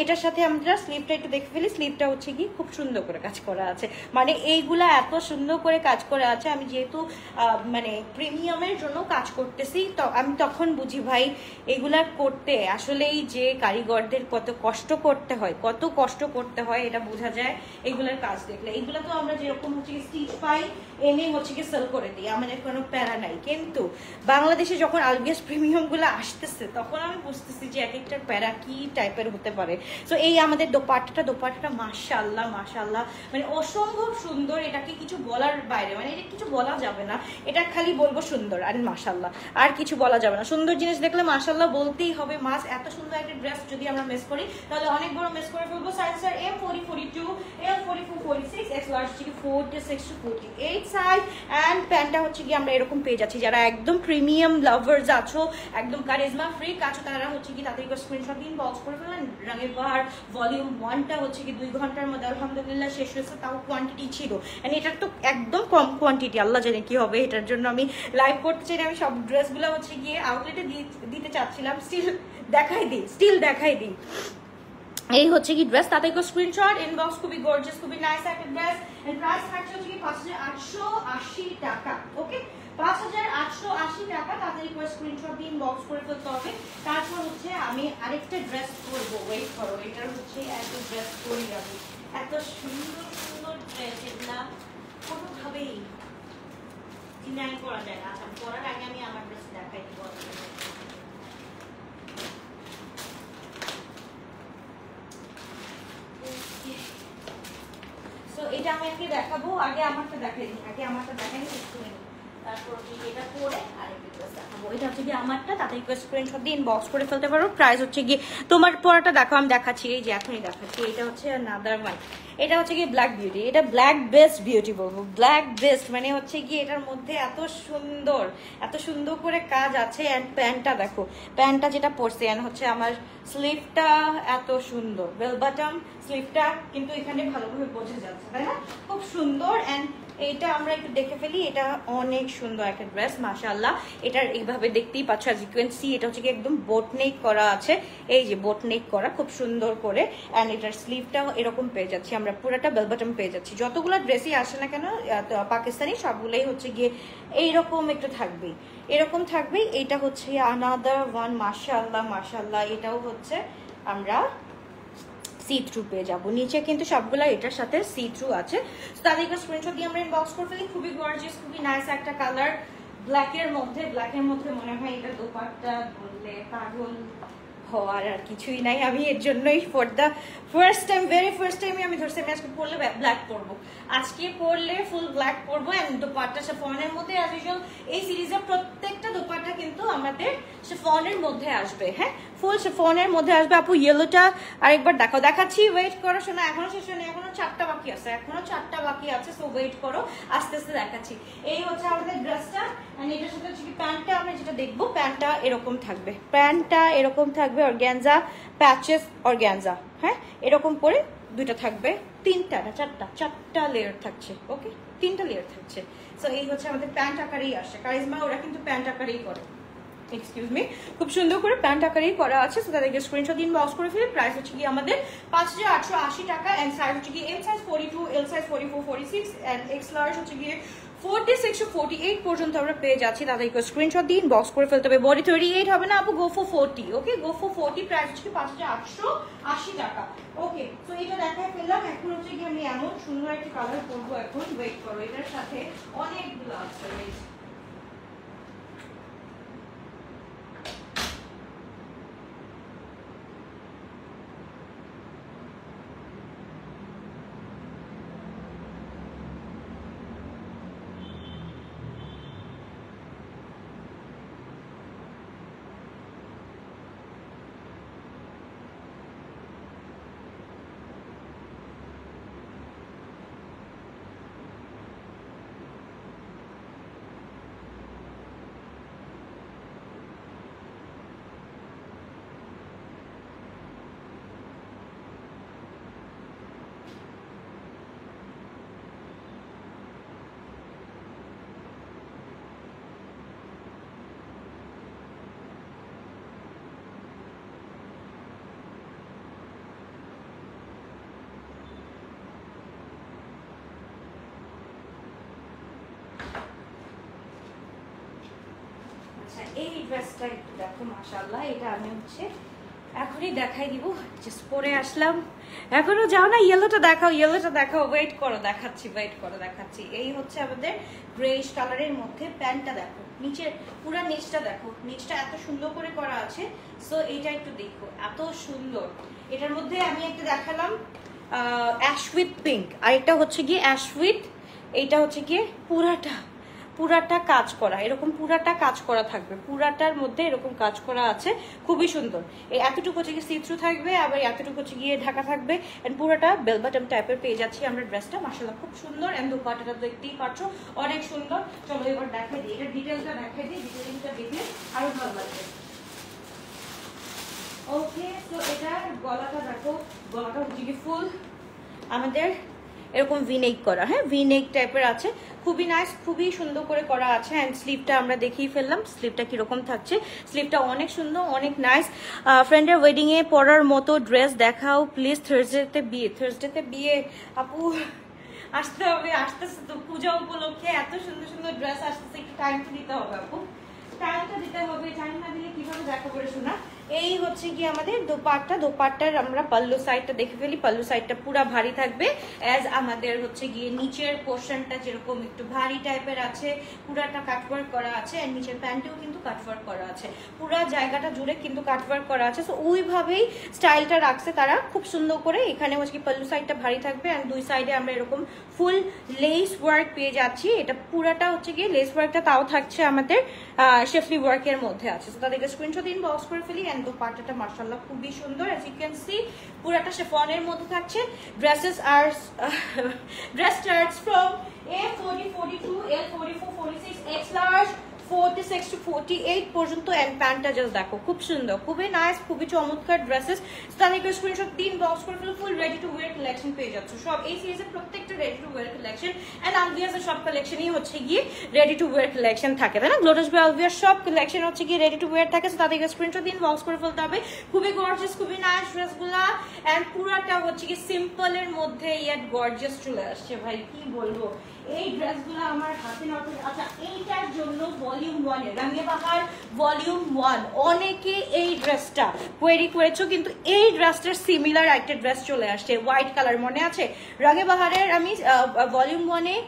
এটার সাথে আমরা স্লিভটা একটু দেখে ফেলি। স্লিভটা হচ্ছে কি খুব সুন্দর করে কাজ করা আছে, মানে এইগুলা এত সুন্দর করে কাজ করা আছে। আমি যেহেতু মানে প্রিমিয়ামের জন্য কাজ করতেছি, তো আমি তখন বুঝি ভাই এগুলা করতে আসলেই যে কারিগরদের কত কষ্ট করতে হয়, কত কষ্ট করতে হয় এটা বোঝা যায় এগুলার কাজ দেখলে। এগুলা তো আমরা যেরকম হচ্ছে কি স্টিচ পাই এনে হচ্ছে কি সেল করে দিই, আমাদের কোনো প্যারা নাই। কিন্তু বাংলাদেশে যখন আলবিয়াস প্রিমিয়ামগুলো আসতেছে তখন আমি বুঝতেছি যে এক একটার প্যারা কি টাইপের হতে পারে। সো এই আমাদের দোপাট্টাটা মাশাআল্লাহ মাশাআল্লাহ, মানে অসম্ভব সুন্দর। এটাকে কিছু বলার বাইরে, মানে এটা কিছু বলা যাবে না, এটা খালি বলবো সুন্দর আর মাশাআল্লাহ, আর কিছু বলা যাবে না। সুন্দর জিনিস দেখলে মাশাআল্লাহ বলতেই হবে। মাস এত সুন্দর একটা ড্রেস যদি আমরা মিস করি তাহলে অনেক বড় মিস করে ফেলবো। Size sir M 40, 42, L 44, 46, X large হচ্ছে 46 to 48 সাইজ। অ্যান্ড প্যান্টটা হচ্ছে কি আমরা এরকম পেয়ে যাচ্ছি। যারা একদম প্রিমিয়াম লাভার্স আছো, একদম কারিজমা ফ্রি আছো, তারা হচ্ছে কি তাদেরকে স্ক্রিনশট দিন বক্স করে ফেলেন। রঙের বাহার ভলিউম 1টা হচ্ছে কি 2 ঘন্টার মধ্যে আলহামদুলিল্লাহ শেষ হয়েছে, তাও কোয়ান্টিটি ছিল। এন্ড এটার তো একদম কম কোয়ান্টিটি, আল্লাহ জানে কি হবে। এটার জন্য আমি লাইভ করতে চাই, আমি সব ড্রেসগুলো হচ্ছে গিয়ে আউটলেটে দিতে চাচ্ছিলাম, স্টিল দেখাই দিই। এই হচ্ছে কি ড্রেস, তাদেরকে স্ক্রিনশট ইনবক্স। খুবই গর্জিয়াস, খুবই নাইস একটা ড্রেস। এন্ড প্রাইস থাকছে হচ্ছে কি 5880 টাকা। ওকে, 5880 টাকা। তাদেরকে স্ক্রিনশট দিয়ে ইনবক্স করে ফেলতে হবে। তারপর হচ্ছে আমি আরেকটা ড্রেস করবো, ওয়েট করো। এটার হচ্ছে একটা ড্রেস করি আমি, এত সুন্দর সুন্দর ড্রেস, এগুলা কোনোভাবেই ডিনাই করা যায় না। আচ্ছা, পরার আগে আমি আমার ড্রেস দেখাই দিব। এটা আমি আজকে দেখাবো, আগে আমারটা দেখাই দিই, তারপর এটা পরে আরেকটা ড্রেস দেখাবো। এটা হচ্ছে কি আমারটা, তাদেরকে স্ক্রিনশট দিয়ে ইনবক্স করে ফেলতে পারো। প্রাইস হচ্ছে কি তোমার পরাটা দেখো, আমি দেখাচ্ছি, এই যে এখনই দেখাচ্ছি। এটা হচ্ছে নাদার ওয়ান, এটা হচ্ছে কি ব্ল্যাক বিউটি। এটা ব্ল্যাক বেস্ট বিউটি বলবো, ব্ল্যাক বেস্ট মানে হচ্ছে কি এটার মধ্যে এত সুন্দর করে কাজ আছে। অ্যান্ড প্যান্টটা দেখো, প্যান্টটা যেটা পরছে অ্যান্ড হচ্ছে আমার স্লিভটা এত সুন্দর, বেল বাটম স্লিভটা কিন্তু এখানে ভালোভাবে বোঝা যাচ্ছে, তাই না? খুব সুন্দর। অ্যান্ড এইটা আমরা একটু দেখে ফেলি, এটা অনেক সুন্দর একটা ড্রেস মাশাআল্লাহ। এটার এইভাবে দেখতেই পাচ্ছ, as you can see, এটা হচ্ছে কি একদম বোট নেক করা আছে, এই যে বোট নেক করা খুব সুন্দর করে। অ্যান্ড এটার স্লিভটাও এরকম পেয়ে যাচ্ছি আমরা, পুরোটা বেল বাটম পেয়ে যাচ্ছি। যতগুলো ড্রেসই আসে না কেন পাকিস্তানি, সবগুলোই হচ্ছে গিয়ে এইরকম একটু থাকবেই, এরকম থাকবেই। এটা হচ্ছে আনাদার ওয়ান, মাশাআল্লাহ। এটাও হচ্ছে আমরা সি থ্রু পেয়ে যাবো, নিচে কিন্তু সবগুলা এটার সাথে সি থ্রু আছে। তাদেরকে স্ক্রিনশট দিয়ে আমরা ইনবক্স করে ফেলি। খুবই গর্জিয়াস, খুবই নাইস একটা কালার, ব্ল্যাকের মধ্যে মনে হয় এটা দোপাট্টা বললে পাগল হওয়ার আর কিছুই নাই। আমি এর জন্যই for the very first time আমি ধরছি আমি আজকে পরলে ব্ল্যাক পরবো, আজকে পরলে ফুল ব্ল্যাক পরবো। অ্যান্ড দোপাট্টা শিফনের মধ্যে অ্যাজ ইউজুয়াল এই সিরিজের প্রত্যেকটা দোপাট্টা কিন্তু আমাদের শিফনের মধ্যে আসবে। হ্যাঁ, ফুল শিফনের মধ্যে আসবে। আপু ইয়েলোটা আরেকবার দেখাচ্ছি, ওয়েট করো শোনা, এখনো শেষ হয়নি, এখনো 4টা বাকি আছে, সো ওয়েট করো, আস্তে আস্তে দেখাচ্ছি। এই হচ্ছে আমাদের ড্রেসটা। এন্ড এটার সাথে হচ্ছে প্যান্টটা আমরা যেটা দেখবো, প্যান্টটা এরকম থাকবে, অর্গানজা প্যাচেস অর্গানজা। হ্যাঁ, এরকম করে দুইটা থাকবে, চারটা লেয়ার থাকছে। ওকে, 3টা লেয়ার থাকছে। সো এই হচ্ছে আমাদের প্যান্ট আকারেই আসে। কারিজমা ওরা কিন্তু প্যান্ট আকারেই করে, এক্সকিউজ মি, খুব সুন্দর করে প্যান্ট আকারেই করা আছে। সো তাদেরকে স্ক্রিনশট ইনবক্স করে ফেলে। প্রাইস হচ্ছে কি আমাদের 5880 টাকা। এন্ড সাইজ হচ্ছে কি M size 42, L size 44, 46 and X large হচ্ছে গিয়ে 46 to 48 পর্যন্ত আমরা পেয়ে যাচ্ছি। তাদেরকে স্ক্রিনশট দিয়ে ইনবক্স করে ফেলতে হবে। বডি 38 হবে না আপু, go for 40। Okay, go for 40। Price হচ্ছে কি 5880 টাকা। ওকে, তো এটা দেখায় ফেললাম। এখন হচ্ছে কি আমি এমন সুন্দর একটা কালার করবো এখন। ওয়েট করো, এটার সাথে অনেকগুলো আছে। এই ড্রেসটা একটু দেখো, মাশাআল্লাহ। এটা আমি হচ্ছে এখনই দেখাই দিব। জাস্ট পরে আসলাম, এখনো যাও না। ইয়েলোটা দেখাও, ইয়েলোটা দেখাও। ওয়েট করো, দেখাচ্ছি, ওয়েট করো, দেখাচ্ছি। এই হচ্ছে আমাদের গ্রেইশ কালারের মধ্যে। প্যান্টটা দেখো, নিচের পুরো নিচটা দেখো, নিচটা এত সুন্দর করে করা আছে। সো এইটা একটু দেখো, এত সুন্দর। এটার মধ্যে আমি একটা দেখালাম অ্যাশ উইথ পিঙ্ক, আর এটা হচ্ছে গিয়ে অ্যাশ উইথ, এইটা হচ্ছে গিয়ে পুরাটা কাজ করা, এরকম পুরাটা কাজ করা থাকবে। পুরাটার মধ্যে এরকম কাজ করা আছে, খুবই সুন্দর। এই এতটুকু হচ্ছে গিয়ে সি থ্রু থাকবে, আবার এতটুকু হচ্ছে গিয়ে ঢাকা থাকবে। এন্ড পুরাটা বেল বটম টাইপের পেয়ে যাচ্ছি আমরা ড্রেসটা। মাশাআল্লাহ, খুব সুন্দর। এন্ড দোপাট্টাটা দেখতেই পাচ্ছ, অনেক সুন্দর। চলো এবার দেখাই দিই, এটা ডিটেইলসটা দেখাই দিই। ডিটেইলসটা দেখলে আরো ভালো লাগবে। ওকে, তো এটার গলাটা দেখো, গলাটা হচ্ছে কি ফুল আমাদের এরকম ভিনেক করা, হ্যাঁ, ভিনেক টাইপের আছে। খুবই নাইস, খুবই সুন্দর করে করা আছে। অ্যান্ড স্লিভটা আমরা দেখিয়ে ফেললাম, স্লিভটা কিরকম থাকছে। স্লিভটা অনেক সুন্দর, অনেক নাইস। ফ্রেন্ডের ওয়েডিং এ পরার মতো ড্রেস দেখাও প্লিজ। থার্সডেতে বিয়ে আপু, আসতে হবে, আসতেছে তো পূজা উপলক্ষে। এত সুন্দর সুন্দর ড্রেস আসতেছে, একটু টাইম তো দিতে হবে আপু, টাইমটা দিতে হবে। টাইম না দিলে কিভাবে দেখা করে শোনা। এই হচ্ছে কি আমাদের দোপাট্টা। দোপাট্টার আমরা পাল্লু সাইডটা দেখে ফেলি। পাল্লু সাইডটা পুরা ভারী থাকবে, অ্যাজ আমাদের হচ্ছে গিয়ে নিচের পোর্শনটা যেরকম একটু ভারী টাইপের আছে, পুরাটা কাটওয়ার্ক করা আছে। আর নিচের প্যান্টেও কিন্তু কাটওয়ার্ক করা আছে, পুরা জায়গাটা জুড়ে কিন্তু কাটওয়ার্ক করা আছে। সো ওইভাবেই স্টাইলটা রাখছে তারা খুব সুন্দর করে। এখানে হচ্ছে কি পাল্লু সাইডটা ভারী থাকবে, আর দুই সাইডে আমরা এরকম ফুল লেস ওয়ার্ক পেয়ে যাচ্ছি। এটা পুরাটা হচ্ছে গিয়ে লেস ওয়ার্কটা তাও থাকছে আমাদের শেফলি ওয়ার্কের মধ্যে আছে। তো তাদেরকে স্ক্রিনশট ইনবক্স করে ফেলি। এন্ড দোপাট্টাটা মাশাআল্লাহ খুবই সুন্দর, অ্যাজ ইউ ক্যান সি পুরাটা শিফনের মধ্যে থাকছে। Dress starts from A40, 42, L44, 46, X large 46 to 48 পর্যন্ত। এন্ড প্যান্টটা জাস্ট দেখো, খুব সুন্দর, খুবই নাইস, খুবই চমৎকার ড্রেসেস। তাদেরকে স্ক্রিনশট দিন, বক্স করে ফেলো। Full ready to wear collection পেয়ে যাচ্ছ সব। এই সিরিজের প্রত্যেকটা ready to wear collection. And আলভিয়াসের সব কালেকশনই হচ্ছে গিয়ে রেডি টু ওয়্যার কালেকশন থাকে, তাই না? লোটাস বাই আলভিয়াস সব কালেকশন হচ্ছে গিয়ে রেডি টু ওয়্যার থাকে। তাদেরকে স্ক্রিনশট দিন, বক্স করে ফেলতে হবে। খুবই গর্জিয়াস, খুবই নাইস ড্রেসগুলা। এন্ড পুরাটা হচ্ছে কি সিম্পলের মধ্যে ইয়াট গর্জিয়াস চলে আসছে। ভাই কি বলবো, এই ড্রেসগুলো আমার হাতে নষ্ট। আচ্ছা, এইটার জন্য ভলিউম 1 এর রাঙিয়া বাহার ভলিউম 1 অনেকে এই ড্রেসটা কোয়েরি করেছো, কিন্তু এই ড্রেসটার সিমিলার একটা ড্রেস চলে আসছে হোয়াইট কালার, মনে আছে? রাঙিয়া বাহারের আমি ভলিউম 1 এ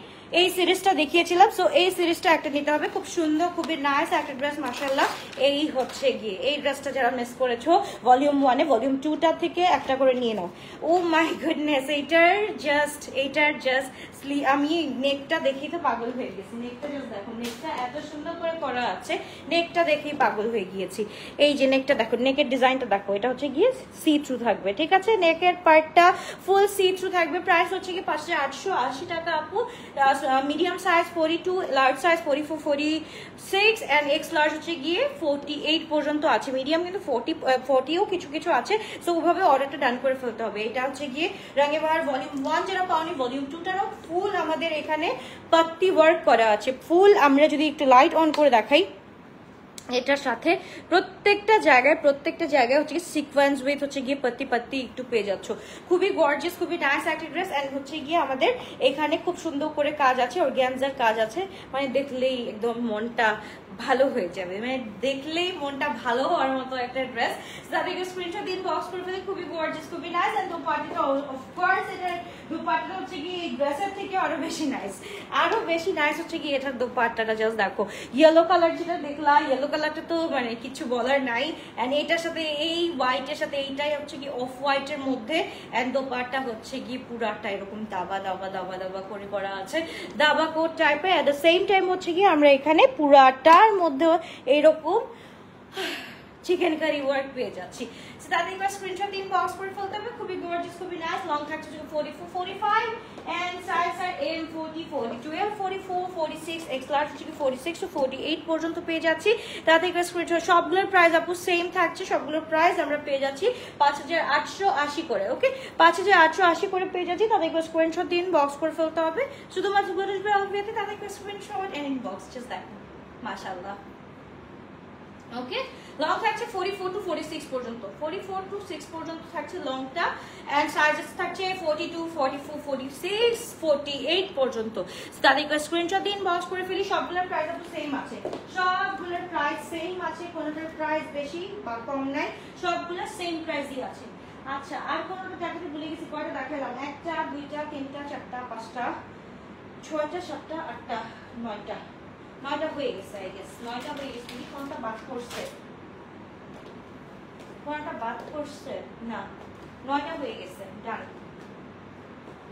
এই সিরিজটা দেখিয়েছিলাম। সো এই সিরিজটা একটা নিতে হবে, খুব সুন্দর, খুবই নাইস একটা ড্রেস মাশাআল্লাহ। এই হচ্ছে গিয়ে এই ড্রেসটা যারা মিস করেছো ভলিউম 1 এ, ভলিউম 2টা থেকে একটা করে নিয়ে নাও। ও মাই গুডনেস, এইটার জাস্ট আমি নেকটা দেখেই তো পাগল হয়ে গেছি। নেকটা জাস্ট দেখো, নেকটা এত সুন্দর করে করা আছে, নেকটা দেখেই পাগল হয়ে গিয়েছি। এই যে নেকটা দেখো, নেকের ডিজাইনটা দেখো, এটা হচ্ছে গিয়ে সি থ্রু থাকবে, ঠিক আছে? নেকের পার্টটা ফুল সি থ্রু থাকবে। প্রাইস হচ্ছে কি 5880 টাকা আপু। Medium size 42, large size 44, 46 and X large হচ্ছে গিয়ে 48 পর্যন্ত আছে। মিডিয়াম কিন্তু 40ও কিছু কিছু আছে। সো ওইভাবে অর্ডারটা ডান করে ফেলতে হবে। এটা হচ্ছে গিয়ে রাঙিয়া বাহার ভলিউম 1 যারা পাওনি, ভলিউম 2টারও ফুল আমাদের এখানে পাত্তি ওয়ার্ক করা আছে। ফুল আমরা যদি একটু লাইট অন করে দেখাই, এটার সাথে প্রত্যেকটা জায়গায় হচ্ছে কি সিকোয়েন্স উইথ হচ্ছে গিয়ে পাতি পাতি একটু পেয়ে যাচ্ছ। খুবই গর্জিয়াস, খুবই নাইস একটা ড্রেস। অ্যান্ড হচ্ছে গিয়ে আমাদের এখানে খুব সুন্দর করে কাজ আছে, অর্গানজার কাজ আছে, মানে দেখলেই একদম মনটা ভালো হয়ে যাবে, মানে দেখলেই মনটা ভালো হওয়ার মতো একটা ড্রেস। তাদেরকে স্ক্রিনশট দিন, বক্স করে ফেলে। খুবই গর্জিয়াস, খুবই নাইস। এন্ড দোপাট্টাটা অফকোর্স এটার দোপাট্টাটা হচ্ছে কি এই ড্রেসের থেকে আরো বেশি নাইস, আরো বেশি নাইস হচ্ছে কি এটার দোপাট্টাটা। জাস্ট দেখো ইয়েলো কালার যেটা দেখলা, ইয়েলো কালারটা তো মানে কিছু বলার নাই। এন্ড এটার সাথে এই হোয়াইটের সাথে এইটাই হচ্ছে কি অফ হোয়াইটের মধ্যে। এন্ড দোপাট্টা হচ্ছে কি পুরাটা এরকম দাবা দাবা দাবা দাবা করে করা আছে, দাবা কোট টাইপের। এট দ্য সেম টাইম হচ্ছে কি আমরা এখানে পুরাটার মধ্যে এইরকম চিকেন কারি ওয়ার্ক পেয়ে যাচ্ছি। তাদের একবার স্ক্রিনশট দিন, বক্স করে ফেলতে হবে। খুবই গর্জিয়াস, খুবই নাইস। লং থাকছে 44, 45 and size are M 40, 42, 44, 46, X large হচ্ছে 46 টু 48 পর্যন্ত পেয়ে যাচ্ছি। তাদের একবার স্ক্রিনশট। সবগুলোর প্রাইস আপু সেম থাকছে, সবগুলোর প্রাইস আমরা পেয়ে যাচ্ছি 5880 করে। ওকে, 5880 করে পেয়ে যাচ্ছি। তাদের একবার স্ক্রিনশট দিন, বক্স করে ফেলতে হবে। শুধুমাত্র বলবে অলবেতে তাদের একবার স্ক্রিনশট এন্ড ইনবক্স। জাস্ট দেখো মাশাআল্লাহ। ওকে, লং থাকছে 44 টু 46 পর্যন্ত, 44 টু 6 পর্যন্ত থাকছে লংটা। এন্ড সাইজেস থাকছে 42, 44, 46, 48 পর্যন্ত। তাদের স্ক্রিনশট দিন, বক্স করে ফেলি। সবগুলোর প্রাইস তো সেম আছে, সবগুলোর প্রাইস সেম আছে, কোনোটার প্রাইস বেশি বা কম নাই, সবগুলো সেম প্রাইসই আছে। আচ্ছা, আর কোনোটা দেখাতে ভুলে গেছি, কয়টা দেখালাম? 1টা 2টা 3টা 4টা 5টা 6টা 7টা 8টা 9টা 9টা হয়ে গেছে। আই গেস 9টা হয়ে গেছে। কোনটা বাদ করছে? কোনটা বাদ করছে? না, 9টা হয়ে গেছে। ডান।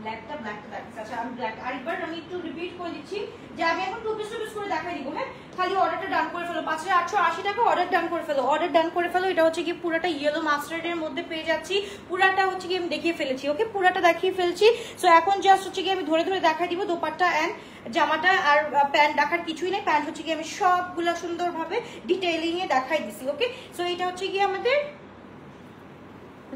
ব্ল্যাকটা দেখাচ্ছি। আচ্ছা, আমি ব্ল্যাক আরেকবার আমি একটু রিপিট করে দিচ্ছি যে আমি এখন টু পিস করে দেখাই দিব। হ্যাঁ, খালি অর্ডারটা ডান করে ফেলো। 5880 টাকা অর্ডার ডান করে ফেলো, অর্ডার ডান করে ফেলো। এটা হচ্ছে কি পুরাটা ইয়েলো মাস্টার্ডের মধ্যে পেয়ে যাচ্ছি। পুরাটা হচ্ছে কি আমি দেখিয়ে ফেলেছি। ওকে, পুরাটা দেখিয়ে ফেলছি। সো এখন জাস্ট হচ্ছে কি আমি ধরে ধরে দেখাই দিব দোপাট্টা এন্ড জামাটা। আর প্যান্ট দেখার কিছুই নেই, প্যান্ট হচ্ছে কি আমি সবগুলো সুন্দরভাবে ডিটেইলিং এ দেখাই দিছি। ওকে, সো এটা হচ্ছে কি আমাদের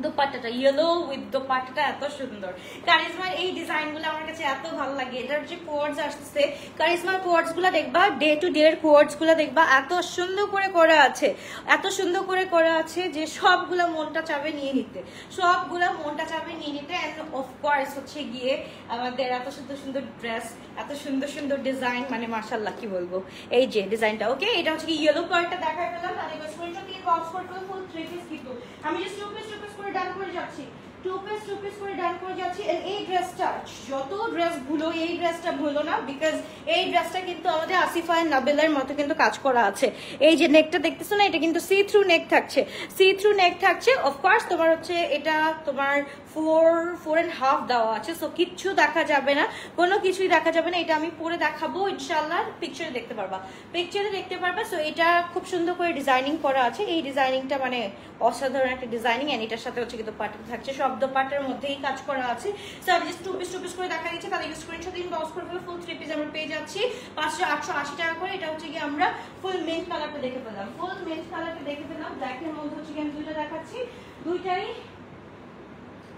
দোপাট্টাটা, ইয়েলো উইথ দোপাট্টাটা এত সুন্দর। কারিজমার এই ডিজাইনগুলো আমার কাছে এত ভালো লাগে। এটার যে কোয়ার্ডস আসছে, কারিজমার কোয়ার্ডস গুলো দেখবা, ডে টু ডে এর কোয়ার্ডস গুলো দেখবা, এত সুন্দর করে করা আছে, এত সুন্দর করে করা আছে যে সবগুলা মনটা চাবে নিয়ে নিতে, সবগুলা মনটা চাবে নিয়ে নিতে। এন্ড অফকোর্স হচ্ছে গিয়ে আমাদের এত সুন্দর সুন্দর ড্রেস, এত সুন্দর সুন্দর ডিজাইন, মানে মাশাআল্লাহ কি বলবো। এই যে ডিজাইনটা, ওকে, এটা হচ্ছে কি ইয়েলো কালারটা দেখাই পেলাম। তাদের স্ক্রিনশট দিয়ে বক্স করে ফুল 3 পিস কিন্তু আমি জাস্ট 2 পিস করে ডান করে যাচ্ছি, 2 পিস করে ডান করে যাচ্ছি। এন্ড এই ড্রেসটা, যত ড্রেস ভুলো এই ড্রেসটা ভুলো না, বিকজ এই ড্রেসটা কিন্তু আমাদের আসিফা এন্ড নাবিলের মতো কিন্তু কাজ করা আছে। এই যে নেকটা দেখতেছো না, এটা কিন্তু সি থ্রু নেক থাকছে, সি থ্রু নেক থাকছে। অফকোর্স তোমার হচ্ছে এটা তোমার 4.5 দেওয়া আছে, সো কিচ্ছু দেখা যাবে না, কোনো কিছুই দেখা যাবে না। এটা আমি পরে দেখাবো ইনশাআল্লাহ, পিকচারে দেখতে পারবা, পিকচারে দেখতে পারবা। সো এটা খুব সুন্দর করে ডিজাইনিং করা আছে। এই ডিজাইনিংটা মানে অসাধারণ একটা ডিজাইনিং। এন্ড এটার সাথে হচ্ছে কিন্তু পাট্টা থাকছে, সব দোপাট্টার মধ্যেই কাজ করা আছে। সো আমি জাস্ট 2 পিস করে দেখা দিচ্ছি। তাদের স্ক্রিনশট দিন, বক্স করে ফুল 3 পিস আমরা পেয়ে যাচ্ছি 5880 টাকা করে। এটা হচ্ছে কি আমরা ফুল মিন্ট কালারটা দেখে পেলাম, ফুল মিন্ট কালারটা দেখে পেলাম। ব্ল্যাকের মধ্যে হচ্ছে কি আমি দুইটা দেখাচ্ছি, দুইটাই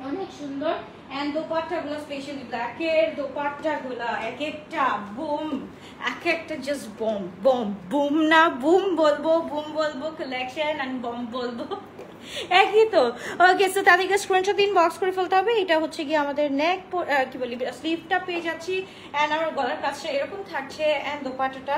অনেক সুন্দর। এন্ড দোপাট্টাগুলো স্পেশালি ব্ল্যাকের দোপাট্টাগুলো এক একটা বুম, এক একটা জাস্ট বম বম বুম, না বুম বলবো, বুম বলবো কালেকশন এন্ড বম বলবো, একই তো। ওকে, সো তাদেরকে স্ক্রিনশট দিন, বক্স করে ফেলতে হবে। এটা হচ্ছে কি আমাদের নেক কি বলি স্লিভটা পেয়ে যাচ্ছি। এন্ড আমার গলার কাছে এরকম থাকছে। এন্ড দোপাট্টাটা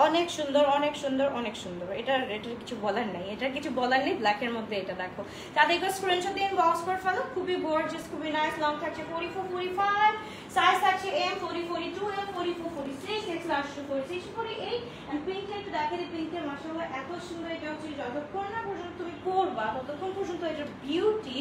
অনেক সুন্দর, অনেক সুন্দর, অনেক সুন্দর। এটার কিছু বলার নাই, এটার কিছু বলার নেই। ব্ল্যাকের মধ্যে এটা দেখো, তাদেরকে স্ক্রিনশট দিয়ে বক্স করে ফেলো। খুবই গর্জিয়াস, খুবই নাইস। লং থাকছে 44, 45, সাইজ থাকছে M 40, 42, M 44, 46, X large 46, 48। And পিঙ্কটা একটু দেখে দিই, পিঙ্কের মাশাআল্লাহ এত সুন্দর। এটা হচ্ছে যতক্ষণ না পর্যন্ত তুমি পরবা ততক্ষণ পর্যন্ত এটার বিউটি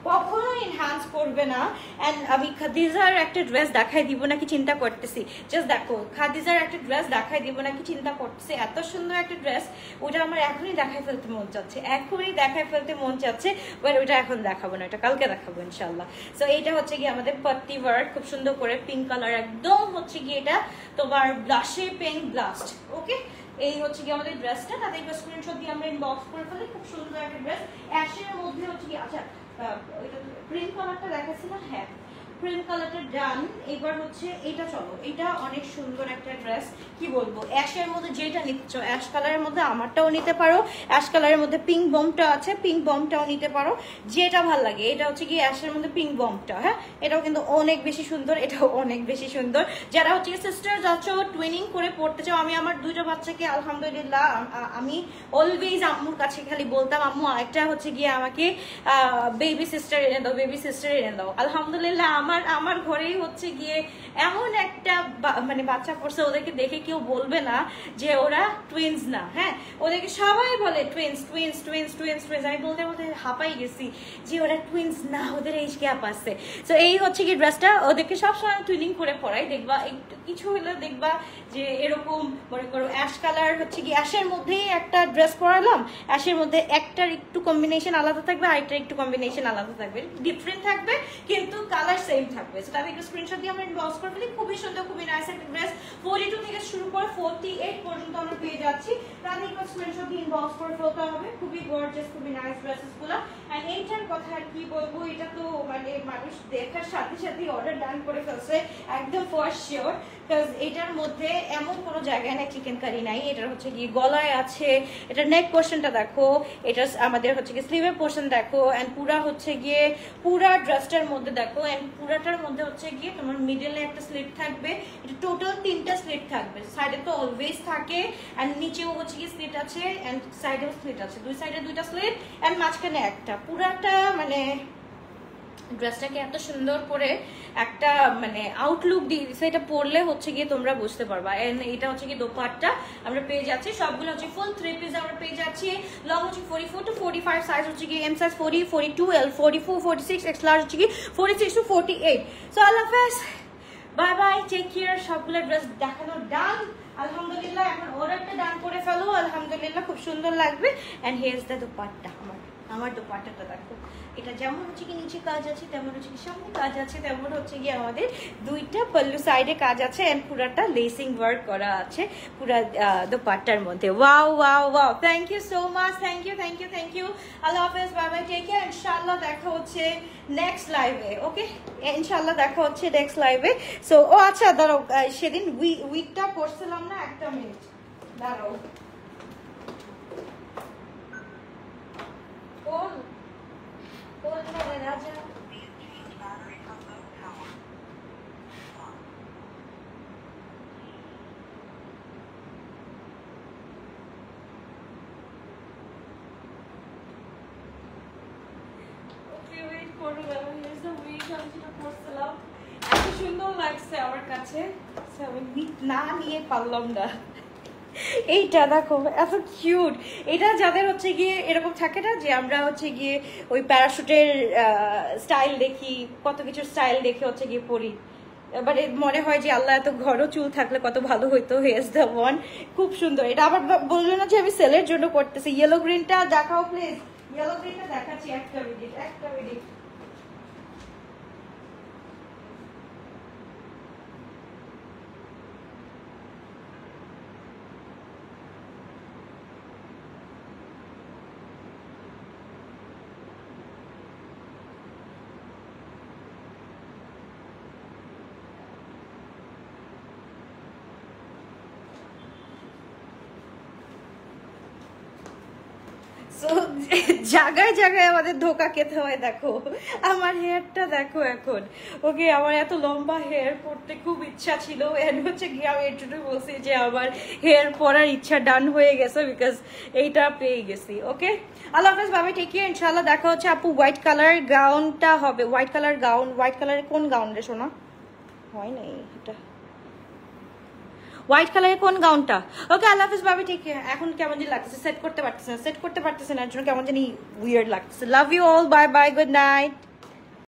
কখনো এনহ্যান্স করবে না। এন্ড আমি খাদিজার একটা ড্রেস দেখাই দিব নাকি চিন্তা করতেছি, জাস্ট দেখো খাদিজার একটা ড্রেস দেখাই দিব নাকি চিন্তা করতেছি। এত সুন্দর একটা ড্রেস, ওটা আমার এখনই দেখাই ফেলতে মন চাচ্ছে, এখনই দেখাই ফেলতে মন চাচ্ছে। বাট ওটা এখন দেখাবো না, এটা কালকে দেখাবো ইনশাল্লাহ। সো এইটা হচ্ছে কি আমাদের পাত্তি ওয়ার্ক, খুব সুন্দর করে পিঙ্ক কালার, একদম হচ্ছে কি এটা তোমার ব্লাশে পিঙ্ক ব্লাস্ট। ওকে, এই হচ্ছে কি আমাদের ড্রেসটা। তাদের স্ক্রিনশট দিয়ে আমরা ইনবক্স করে ফেলি। খুব সুন্দর একটা ড্রেস, অ্যাশের মধ্যে হচ্ছে কি, আচ্ছা ওইটা প্রিন্ট কালারটা দেখাচ্ছি না, হ্যাঁ ক্রিম কালারটা ডান। এবার হচ্ছে এটা, চলো এটা অনেক সুন্দর একটা ড্রেস, কি বলবো, অ্যাশের মধ্যে যেটা নিচ্ছ, অ্যাশ কালারের মধ্যে আমারটাও নিতে পারো, অ্যাশ কালারের মধ্যে পিঙ্ক বমটা আছে, পিঙ্ক বমটাও নিতে পারো, যেটা ভাল লাগে। এটা হচ্ছে কি অ্যাশের মধ্যে পিঙ্ক বমটা, হ্যাঁ এটাও কিন্তু অনেক বেশি সুন্দর, এটাও অনেক বেশি সুন্দর। যারা হচ্ছে সিস্টার যাচ্ছ টুইনিং করে পড়তে চাও, আমি আমার দুটো বাচ্চাকে আলহামদুলিল্লাহ আমি অলওয়েজ আম্মুর কাছে খালি বলতাম, আম্মু একটা হচ্ছে গিয়ে আমাকে বেবি সিস্টার এনে দাও, বেবি সিস্টার এনে দাও। আলহামদুলিল্লাহ আমার ঘরেই হচ্ছে গিয়ে এমন একটা মানে বাচ্চা পড়ছে, ওদেরকে দেখে কেউ বলবে না যে ওরা টুইন্স না, হ্যাঁ ওদেরকে সবাই বলে twins twins twins twins twins. আমি বলতে বলতে হাঁপাই গেছি যে ওরা টুইন্স না, ওদের এইজ গ্যাপ আছে। তো এই হচ্ছে কি ড্রেসটা, ওদেরকে সবসময় টুইনিং করে পড়াই, দেখবা একটু কিছু হলে দেখবা যে এরকম মনে করো অ্যাশ কালার হচ্ছে কি অ্যাশের মধ্যেই একটা ড্রেস পরালাম, অ্যাশের মধ্যে একটার একটু কম্বিনেশন আলাদা থাকবে, আরেকটার একটু কম্বিনেশন আলাদা থাকবে, ডিফারেন্ট থাকবে কিন্তু কালার সেম থাকবে। সো তাহলে একটু স্ক্রিনশট দিয়ে আমরা ইনবক্স করে ফেলি। খুবই সুন্দর, খুবই নাইস একটা ড্রেস। 42 থেকে শুরু করে 48 পর্যন্ত আমরা পেয়ে যাচ্ছি, তাহলে একটু স্ক্রিনশট দিয়ে ইনবক্স করে ফেলতে হবে। খুবই গর্জিয়াস, খুবই নাইস ড্রেসেস গুলো। এন্ড এইটার কথা আর কি বলবো, এটা তো মানে মানুষ দেখার সাথে সাথে অর্ডার ডান করে ফেলছে একদম ফর শিওর, বিকজ এটার মধ্যে এমন কোনো জায়গায় না চিকেন কারি নাই। এটার হচ্ছে কি গলায় আছে, এটার নেক পোর্শনটা দেখো, এটা আমাদের হচ্ছে কি স্লিভের পোর্শন দেখো, এন্ড পুরা হচ্ছে গিয়ে পুরা ড্রেসটার মধ্যে দেখো, এন্ড পুরাটার মধ্যে হচ্ছে গিয়ে তোমার মিডলে একটা স্লিট থাকবে, এটা টোটাল 3টা স্লিট থাকবে, সাইডে তো অলওয়েজ থাকে, এন্ড নিচেও হচ্ছে কি স্লিট আছে, এন্ড সাইডেও স্লিট আছে, দুই সাইডে দুইটা স্লিট, এন্ড মাঝখানে একটা। পুরাটা মানে ড্রেসটাকে এত সুন্দর করে একটা মানে আউটলুক দিয়ে দিচ্ছে, এটা পরলে হচ্ছে গিয়ে তোমরা বুঝতে পারবা। এন্ড এটা হচ্ছে কি দোপাট্টা আমরা পেয়ে যাচ্ছি, সবগুলো হচ্ছে ফুল 3 পিস আমরা পেয়ে যাচ্ছি। লং হচ্ছে 44 to 45, সাইজ হচ্ছে কি M size 40, 42, L 44, 46, X large হচ্ছে কি 46 to 48। সো আল্লাহ হাফেজ, বাই বাই, টেক কেয়ার। সবগুলো ড্রেস দেখানো ডান আলহামদুলিল্লাহ, এখন অর্ডারটা ডান করে ফেলো আলহামদুলিল্লাহ, খুব সুন্দর লাগবে। And here is the dupatta, আমার দোপাট্টাটা দেখো, এটা যেমন হচ্ছে কি নিচে কাজ আছে, তেমন হচ্ছে কি সামনে কাজ আছে, তেমন হচ্ছে কি আমাদের দুইটা পল্লু সাইডে কাজ আছে, এন্ড পুরাটা লেসিং ওয়ার্ক করা আছে পুরা দোপাট্টার মধ্যে। Wow wow wow, thank you so much, thank you thank you thank you. আল্লাহ হাফেজ, বাই বাই, টেক কেয়ার। ইনশাআল্লাহ দেখা হচ্ছে নেক্সট লাইভে, ওকে ইনশাআল্লাহ দেখা হচ্ছে নেক্সট লাইভে। সো ও আচ্ছা দাঁড়াও, সেদিন উইকটা করছিলাম না, একটা মিনিট দাঁড়াও। রাজা সুন্দর লাগছে আমার কাছে, না নিয়ে পারলাম না। এইটা দেখো এত কিউট, এটা যাদের হচ্ছে গিয়ে এরকম থাকে না যে আমরা হচ্ছে গিয়ে ওই প্যারাশুটের স্টাইল দেখি, কত কিছু স্টাইল দেখে হচ্ছে গিয়ে পরি, এবারে মনে হয় যে আল্লাহ এত ঘরও চুল থাকলে কত ভালো হইতো। হেয়ার্স দ্য ওয়ান, খুব সুন্দর। এটা আবার বললো না যে আমি সেলের জন্য করতেছি। ইয়েলো গ্রিনটা দেখাও প্লিজ, ইয়েলো গ্রিনটা দেখাচ্ছি, একটা মিনিট একটা মিনিট। জায়গায় জায়গায় আমাদের ধোকা খেতে হয়। দেখো আমার হেয়ারটা দেখো এখন, ওকে আমার এত লম্বা হেয়ার পড়তে খুব ইচ্ছা ছিল, এন্ড হচ্ছে গিয়ে আমি এটুকু বলছি যে আমার হেয়ার পরার ইচ্ছা ডান হয়ে গেছে, বিকজ এইটা পেয়ে গেছি। ওকে আল্লাহ হাফেজ, বাবাই, টেক কেয়ার। ইনশাআল্লাহ দেখা হচ্ছে। আপু হোয়াইট কালার গাউনটা হবে, হোয়াইট কালার গাউন, হোয়াইট কালারের কোন গাউন রে শোনা? হয় নাই এটা, হোয়াইট কালারের কোন গাউনটা? ওকে আল্লাহ হাফিজ, বাবি, ঠিক আছে। এখন কেমন জানি লাগতেছে, সেট করতে পারতেছে না এর জন্য কেমন জানি উইয়ার্ড লাগতেছে। Love you all, bye bye, good night.